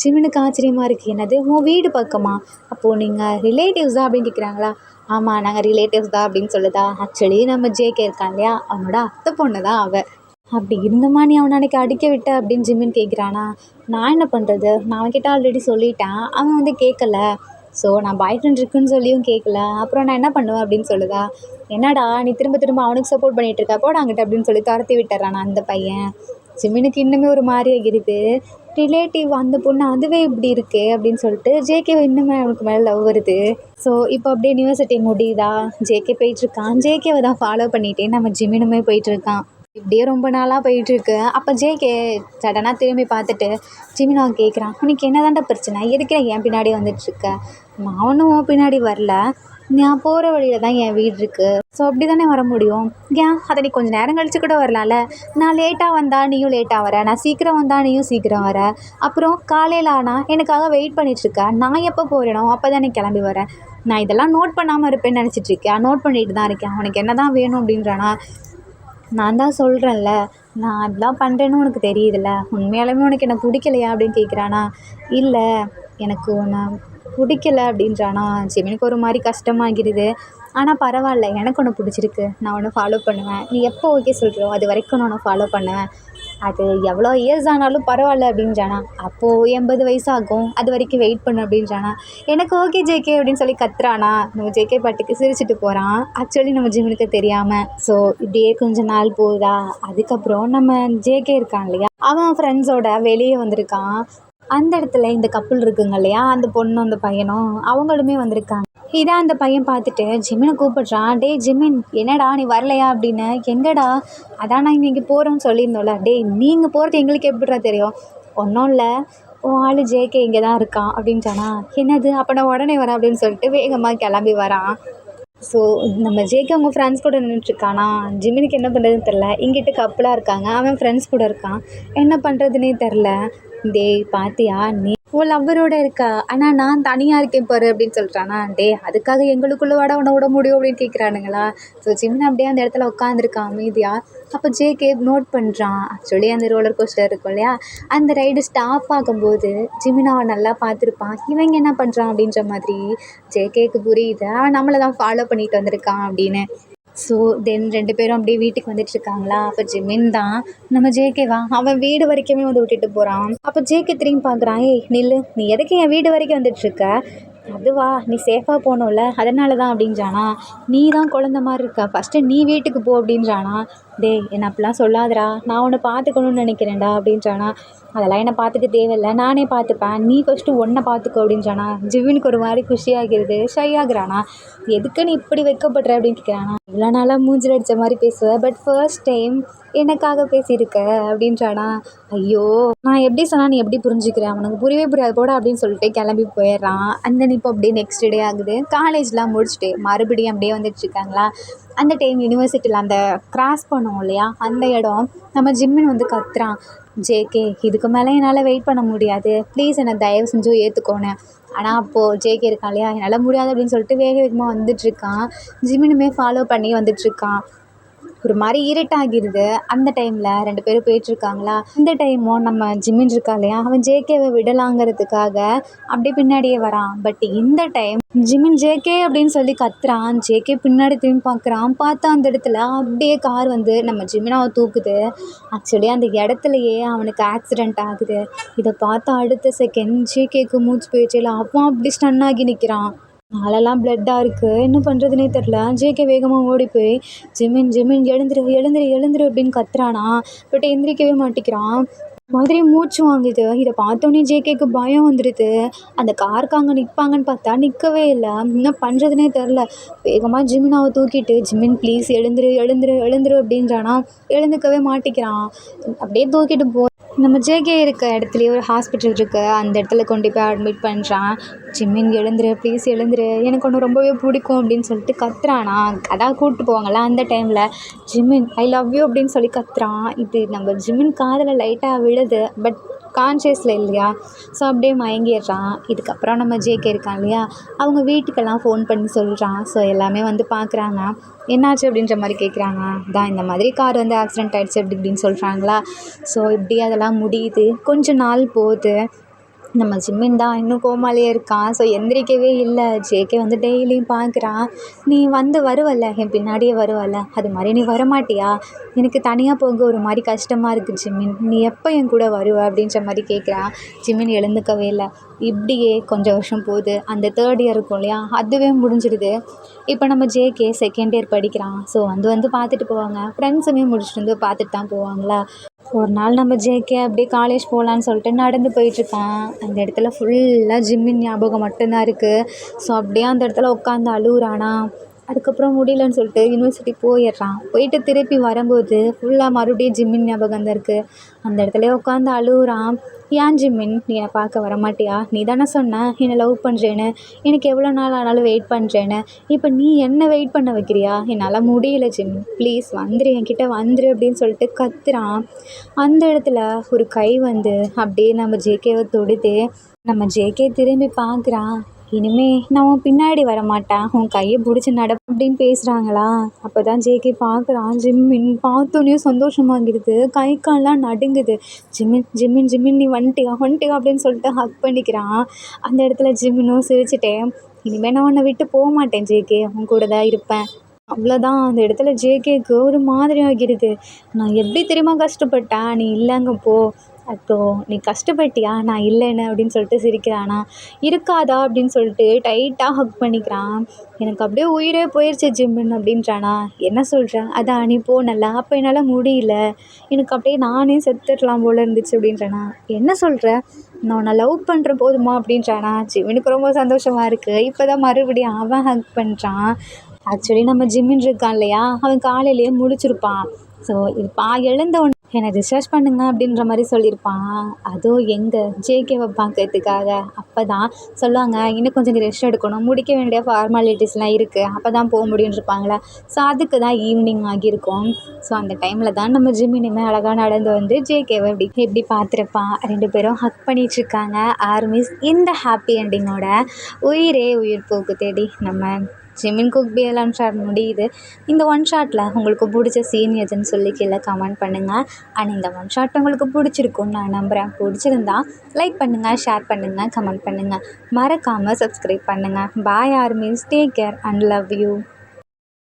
S1: ஜிம்மினுக்கு ஆச்சரியமாக இருக்குது. என்னது உன் வீடு பக்கமா, அப்போது நீங்கள் ரிலேட்டிவ்ஸா அப்படின்னு கேட்குறாங்களா. ஆமாம் நாங்கள் ரிலேட்டிவ்ஸ் தான் அப்படின்னு சொல்லுதா. ஆக்சுவலி நம்ம ஜேகே இருக்கான் இல்லையா, அவனோட அத்தை பொண்ணு தான் அவள். அப்படி இருந்தமா நீ அவனை அன்றைக்கி அடிக்க விட்ட அப்படின்னு ஜிம்மின் கேட்குறானா. நான் என்ன பண்ணுறது, நான் அவன்கிட்ட ஆல்ரெடி சொல்லிட்டேன், அவன் வந்து கேட்கல, ஸோ நான் பாய் ஃப்ரெண்ட் இருக்குன்னு சொல்லியும் கேட்கல. அப்புறம் நான் என்ன பண்ணுவேன் அப்படின்னு சொல்லுதா. என்னடா நீ திரும்ப திரும்ப அவனுக்கு சப்போர்ட் பண்ணிட்டு இருக்கா, போடா அங்கிட்ட அப்படின்னு சொல்லி துரத்தி விட்டுறான் அந்த பையன். ஜிமினுக்கு இன்னுமே ஒரு மாதிரி ஆகிடுது. ரிலேட்டிவ் அந்த பொண்ணு அதுவே இப்படி இருக்கே அப்படின்னு சொல்லிட்டு ஜேகே இன்னுமே அவனுக்கு மேலே லவ் வருது. ஸோ இப்போ அப்படியே யுனிவர்சிட்டி முடியுதா, ஜேகே போயிட்டுருக்கான். ஜேகேவை தான் ஃபாலோ பண்ணிகிட்டே நம்ம ஜிமினுமே போயிட்டுருக்கான். இப்படியே ரொம்ப நாளாக போயிட்டுருக்கு. அப்போ ஜேகே சடனாக திரும்பி பார்த்துட்டு ஜிமினா கேட்குறான், உனக்கு என்ன தாண்டா பிரச்சனை, எதுக்கு என் பின்னாடி வந்துட்டுருக்க? நான் ஒன்றும் உன் பின்னாடி வரல, நான் போகிற வழியில் தான் என் வீடு இருக்குது. ஸோ அப்படி தானே வர முடியும். ஏன் அதை நீ கொஞ்சம் நேரம் கழிச்சு கூட வரலாம்ல. நான் லேட்டாக வந்தால் நீயும் லேட்டாக வர, நான் சீக்கிரம் வந்தால் நீயும் சீக்கிரம் வர. அப்புறம் காலையில் ஆனால் எனக்காக வெயிட் பண்ணிகிட்ருக்க, நான் எப்போ போகிறேனோ அப்போ தான் நீ கிளம்பி வரேன். நான் இதெல்லாம் நோட் பண்ணாமல் இருப்பேன்னு நினச்சிட்ருக்கேன். நோட் பண்ணிட்டு தான் இருக்கேன். உனக்கு என்ன தான் வேணும் அப்படின்றானா. நான் தான் சொல்கிறேன்ல, நான் அதெல்லாம் பண்ணுறேன்னு உனக்கு தெரியுதுல்ல, உண்மையாலுமே உனக்கு என்ன பிடிக்கலையா அப்படின்னு கேட்குறானா. இல்லை எனக்கு உன்னை பிடிக்கல அப்படின்றானா. ஜிமினுக்கு ஒரு மாதிரி கஷ்டமாகிடுது. ஆனால் பரவாயில்ல, எனக்கு ஒன்று பிடிச்சிருக்கு, நான் ஒன்று ஃபாலோ பண்ணுவேன், நீ எப்போ ஓகே சொல்கிறியோ அது வரைக்கும் நான் உன்னை ஃபாலோ பண்ணுவேன், அது எவ்வளோ இயர்ஸ் ஆனாலும் பரவாயில்ல அப்படின்றானா. அப்போது 80 வயசாகும், அது வரைக்கும் வெயிட் பண்ணு அப்படின்றானா. எனக்கு ஓகே ஜேகே அப்படின்னு சொல்லி கத்துறானா. நம்ம ஜேகே பாட்டுக்கு சிரிச்சுட்டு போகிறான், ஆக்சுவலி நம்ம ஜிமினுக்கு தெரியாமல். ஸோ இப்படியே கொஞ்ச நாள் போகுதா. அதுக்கப்புறம் நம்ம ஜேகே இருக்கான் இல்லையா, அவன் ஃப்ரெண்ட்ஸோட வெளியே வந்திருக்கான். அந்த இடத்துல இந்த கப்புள் இருக்குங்க இல்லையா, அந்த பொண்ணும் அந்த பையனும் அவங்களுமே வந்திருக்காங்க. இதான் அந்த பையன் பார்த்துட்டு ஜிமினை கூப்பிட்றான். டே ஜிமின், என்னடா நீ வரலையா அப்படின்னு. எங்கடா, அதான் நான் இங்கே போகிறோன்னு சொல்லியிருந்தோம்ல. டே நீங்கள் போகிறது எங்களுக்கு எப்படிடா தெரியும். ஒன்றும் இல்லை, உன் ஆள் ஜேகே இங்கே தான் இருக்கான் அப்படின்ட்டானா. என்னது, அப்போ நான் உடனே வரேன் அப்படின்னு சொல்லிட்டு வேகமாக கிளம்பி வரான். ஸோ நம்ம ஜேகே அவங்க ஃப்ரெண்ட்ஸ் கூட நின்றுட்டுருக்கானா. ஜிமினுக்கு என்ன பண்ணுறதுன்னு தெரில. இங்கிட்ட கப்பலாக இருக்காங்க, அவன் ஃப்ரெண்ட்ஸ் கூட இருக்கான், என்ன பண்ணுறதுனே தெரில. டேய் பாத்தியா, நீ உன் லவ்வரோட இருக்கா, ஆனால் நான் தனியாக இருக்கேன் பாரு அப்படின்னு சொல்கிறானா. டே அதுக்காக எங்களுக்குள்ள வாட உன்னை விட முடியும் அப்படின்னு கேட்குறானுங்களா. ஸோ ஜிமின் அப்படியே அந்த இடத்துல உட்காந்துருக்கான் அமைதியாக. அப்போ ஜேகே நோட் பண்ணுறான். ஆக்சுவலி அந்த ரோலர் கோஸ்டர் இருக்கும் இல்லையா, அந்த ரைடு ஸ்டாப் ஆகும்போது ஜிமின் அவன் நல்லா பார்த்துருப்பான். இவங்க என்ன பண்ணுறான் அப்படின்ற மாதிரி ஜேகேக்கு புரியுது, அவன் நம்மளை தான் ஃபாலோ பண்ணிட்டு வந்திருக்கான் அப்படின்னு. ஸோ தென் 2 பேரும் அப்படியே வீட்டுக்கு வந்துட்டுருக்காங்களா. அப்போ ஜிமின் தான் நம்ம ஜேகேவா அவன் வீடு வரைக்குமே வந்து விட்டுட்டு போகிறான். அப்போ ஜேகே திரும்பி பார்க்குறான். ஏய் நில்லு, நீ எதுக்கு என் வீடு வரைக்கும் வந்துட்டுருக்க? அதுவா, நீ சேஃபாக போகணும்ல அதனால தான் அப்படின்றானா. நீ தான் குழந்த மாதிரி இருக்க, ஃபஸ்ட்டு நீ வீட்டுக்கு போ அப்படின்றானா. டேய் என்னை அப்படிலாம் சொல்லாதடா, நான் உன்னை பார்த்துக்கணும்னு நினைக்கிறேன்டா அப்படின்றானா. அதெல்லாம் என்னை பார்த்துக்க தேவையில்லை, நானே பார்த்துப்பேன், நீ ஃபஸ்ட்டு ஒன்றை பார்த்துக்கோ அப்படின்றானா. ஜிவினுக்கு ஒரு மாதிரி குஷியாகிறது, ஷை ஆகுறானா. எதுக்கு நீ இப்படி வைக்கப்படுற அப்படின்னு கேட்குறானா. இவ்வளோ நாளாக மூஞ்சில் அடித்த மாதிரி பேசுவேன், பட் ஃபர்ஸ்ட் டைம் எனக்காக பேசியிருக்க அப்படின்றானா. ஐயோ நான் எப்படி சொன்னால் நீ எப்படி புரிஞ்சுக்கிறேன், அவனுக்கு புரியவே புரியாது போட அப்படின்னு சொல்லிட்டு கிளம்பி போயிடுறான். அந்த இப்போ அப்படியே நெக்ஸ்ட் டே ஆகுது. காலேஜ்லாம் முடிச்சுட்டு மறுபடியும் அப்படியே வந்துட்டுருக்காங்களா. அந்த டைம் யூனிவர்சிட்டியில் அந்த கிராஸ் பண்ணுவோம் இல்லையா, அந்த இடம் நம்ம ஜிம்மின் வந்து கத்துறான். ஜேகே இதுக்கு மேலே என்னால் வெயிட் பண்ண முடியாது, ப்ளீஸ் என்னை தயவு செஞ்சு ஏற்றுக்கோனேன். ஆனால் அப்போது ஜேகே இருக்கான் இல்லையா, என்னால் முடியாது அப்படின்னு சொல்லிட்டு வேக வேகமாக வந்துட்டுருக்கான். ஜிம்மினுமே ஃபாலோ பண்ணி வந்துட்டுருக்கான். ஒரு மாதிரி இருட்டாகிடுது. அந்த டைமில் 2 பேரும் போயிட்டுருக்காங்களா. இந்த டைமும் நம்ம ஜிம்மின் இருக்கா இல்லையா, அவன் ஜேகேவை விடலாங்கிறதுக்காக அப்படியே பின்னாடியே வரான். பட் இந்த டைம் ஜிம்மின் ஜேகே அப்படின்னு சொல்லி கத்துறான். ஜேகே பின்னாடி திரும்பி பார்க்குறான். பார்த்தா அந்த இடத்துல அப்படியே கார் வந்து நம்ம ஜிம்மினாவை தூக்குது. ஆக்சுவலி அந்த இடத்துலையே அவனுக்கு ஆக்சிடெண்ட் ஆகுது. இதை பார்த்தா அடுத்த செகண்ட் ஜேகேக்கு மூச்சு போயிடுச்சு. அவன் அப்படி ஸ்டன் ஆகி நிற்கிறான். நாளெல்லாம் பிளட்டாக இருக்குது, என்ன பண்ணுறதுனே தெரில. ஜேகே வேகமாக ஓடி போய் ஜிமின் ஜிமின் எழுந்துரு எழுந்துரு எழுந்துரு அப்படின்னு கத்துறானா. பட் எந்திரிக்கவே மாட்டேங்கிறான். மாதிரி மூச்சு வாங்குது. இதை பார்த்தோன்னே ஜேகேக்கு பயம் வந்துடுது. அந்த காருக்கு அங்கே நிற்பாங்கன்னு பார்த்தா நிற்கவே இல்லை. என்ன பண்ணுறதுனே தெரில. வேகமாக ஜிமினாவை தூக்கிட்டு ஜிமின் ப்ளீஸ் எழுந்துரு எழுந்துரு எழுந்துரு அப்படின்றானா. எழுந்துக்கவே மாட்டேங்கிறான். அப்படியே தூக்கிட்டு நம்ம ஜேகே இருக்க இடத்துலையே ஒரு ஹாஸ்பிட்டல் இருக்குது, அந்த இடத்துல கொண்டு போய் அட்மிட் பண்ணுறான். ஜிம்மின் எழுந்துரு ப்ளீஸ் எழுந்துரு, எனக்கு ஒன்று ரொம்பவே பிடிக்கும் அப்படின்னு சொல்லிட்டு கத்துறானா. அதான் கூப்பிட்டு போவாங்கள்ல அந்த டைமில் ஜிம்மின் ஐ லவ் யூ அப்படின்னு சொல்லி கத்துறான். இது நம்ம ஜிம்மின் காதில் லைட்டாக விழுது, பட் கான்ஷியஸில் இல்லையா. ஸோ அப்படியே மயங்கிடுறான். இதுக்கப்புறம் நம்ம ஜேகே இருக்கான் இல்லையா, அவங்க வீட்டுக்கெல்லாம் ஃபோன் பண்ணி சொல்கிறான். ஸோ எல்லாமே வந்து பார்க்குறாங்க. என்னாச்சு அப்படின்ற மாதிரி கேட்குறாங்க. தான் இந்த மாதிரி கார் வந்து ஆக்சிடெண்ட் ஆகிடுச்சு அப்படி இப்படின்னு சொல்கிறாங்களா. ஸோ இப்படி அதெல்லாம் முடியுது. கொஞ்ச நாள் போகுது. நம்ம ஜிம்மின் தான் இன்னும் கோமாலேயே இருக்கான். ஸோ எந்திரிக்கவே இல்லை. ஜேகே வந்து டெய்லியும் பார்க்குறான். நீ வந்து வருவல்ல, என் பின்னாடியே வருவல்ல, அது மாதிரி நீ வரமாட்டியா? எனக்கு தனியாக போக ஒரு மாதிரி கஷ்டமாக இருக்குது ஜிம்மின், நீ எப்போ என் கூட வருவ அப்படின்ற மாதிரி கேட்குறான். ஜிம்மின் எழுந்துக்கவே இல்லை. இப்படியே கொஞ்சம் வருஷம் போகுது. அந்த தேர்ட் இயர் இருக்கும் இல்லையா, அதுவே முடிஞ்சிடுது. இப்போ நம்ம ஜேகே செகண்ட் இயர் படிக்கிறான். ஸோ வந்து வந்து பார்த்துட்டு போவாங்க. ஃப்ரெண்ட்ஸுமே முடிச்சுட்டு வந்து பார்த்துட்டு தான் போவாங்களா. ஒரு நாள் நம்ம ஜேகே அப்படியே காலேஜ் போகலான்னு சொல்லிட்டு நடந்து போயிட்டுருக்கான். அந்த இடத்துல ஃபுல்லாக ஜிம்மின் ஞாபகம் மட்டும்தான் இருக்குது. ஸோ அப்படியே அந்த இடத்துல உட்காந்து அழுகுறானா. அதுக்கப்புறம் முடியலன்னு சொல்லிட்டு யூனிவர்சிட்டி போயிடுறான். போயிட்டு திருப்பி வரும்போது ஃபுல்லாக மறுபடியும் ஜிம்மின் ஞாபகம் தான் இருக்குது. அந்த இடத்துலயே உட்காந்து அழுகுறான். ஏன் ஜிம்மின், நீ என்னை பார்க்க வரமாட்டியா? நீ தானே சொன்ன என்னை லவ் பண்ணுறேன்னு, எனக்கு எவ்வளோ நாள் ஆனாலும் வெயிட் பண்ணுறேன்னு. இப்போ நீ என்ன வெயிட் பண்ண வைக்கிறியா? என்னால் முடியல ஜிம்மின், ப்ளீஸ் வந்துரு, என்கிட்ட வந்துரு அப்படின்னு சொல்லிட்டு கத்துறான். அந்த இடத்துல ஒரு கை வந்து அப்படியே நம்ம ஜேகேவை தொடுது. நம்ம ஜேகே திரும்பி பார்க்குறான். இனிமே நான் உன் பின்னாடி வரமாட்டேன், உன் கையை பிடிச்சி நட அப்படின்னு பேசுகிறாங்களா. அப்போ தான் ஜேகே பார்க்குறான். ஜிம்மின் பார்த்தோன்னே சந்தோஷமாகிடுது. கை கால்லாம் நடுங்குது. ஜிம்மின் ஜிம்மின் ஜிம்மின் நீ வந்துட்டியா வந்துட்டியா அப்படின்னு சொல்லிட்டு ஹக் பண்ணிக்கிறான். அந்த இடத்துல ஜிம்மினும் சிரிச்சிட்டேன். இனிமேல் நான் உன்னை விட்டு போக மாட்டேன் ஜேகே, உன் கூட தான் இருப்பேன். அவ்வளோதான். அந்த இடத்துல ஜேகேக்கு ஒரு மாதிரி ஆகிடுது. நான் எப்படி தெரியுமா கஷ்டப்பட்டேன், நீ இல்லைங்கப்போ. அப்புறம் நீ கஷ்டப்பட்டியா நான் இல்லைன்னு அப்படின்னு சொல்லிட்டு சிரிக்கிறானா. இருக்காதா அப்படின்னு சொல்லிட்டு டைட்டாக ஹக் பண்ணிக்கிறான். எனக்கு அப்படியே உயிரே போயிடுச்சு ஜிம்மின் அப்படின்றானா. என்ன சொல்கிற? அதான் நீ போனல, அப்போ என்னால் முடியல, எனக்கு அப்படியே நானே செத்துடலாம் போல இருந்துச்சு அப்படின்றானா. என்ன சொல்கிற? நான் உன்னை லவ் பண்ணுற போதுமா அப்படின்றானா. ஜிம்மினுக்கு ரொம்ப சந்தோஷமாக இருக்குது. இப்போ தான் மறுபடியும் அவன் ஹக் பண்ணுறான். ஆக்சுவலி நம்ம ஜிம்மின் இருக்கான் இல்லையா, அவன் காலையிலேயே முழிச்சிருப்பான். ஸோ எழுந்த உடனே என்னை டிஸ்சார்ஜ் பண்ணுங்க அப்படின்ற மாதிரி சொல்லியிருப்பான். அதுவும் எங்கே ஜேகேவை பார்க்கறதுக்காக. அப்போ தான் சொல்லுவாங்க, இன்னும் கொஞ்சம் நீ ரெஸ்ட் எடுக்கணும், முடிக்க வேண்டிய ஃபார்மாலிட்டிஸ்லாம் இருக்குது, அப்போ தான் போக முடியும்னு இருப்பாங்களே. ஸோ அதுக்கு தான் ஈவினிங் ஆகியிருக்கும். ஸோ அந்த டைமில் தான் நம்ம ஜிம்மினுமே அழகாக நடந்து வந்து ஜேகேவை எப்படி பார்த்துருப்பான். 2 பேரும் ஹக் பண்ணிகிட்ருக்காங்க. ஆர்மிஸ் இந்த ஹாப்பி எண்டிங்கோட உயிரே உயிர் போக்கு தேடி நம்ம ஜிம்மின் குக் BL Unshared முடியுது. இந்த ஒன் ஷாட்டில் உங்களுக்கு பிடிச்ச சீன் எதுன்னு சொல்லி கீழே கமெண்ட் பண்ணுங்கள். அண்ட் இந்த ஒன் ஷாட் உங்களுக்கு பிடிச்சிருக்குன்னு நான் நம்புகிறேன். பிடிச்சிருந்தா லைக் பண்ணுங்கள், ஷேர் பண்ணுங்கள், கமெண்ட் பண்ணுங்கள். மறக்காமல் சப்ஸ்கிரைப் பண்ணுங்கள். Bye armies, take care and love you.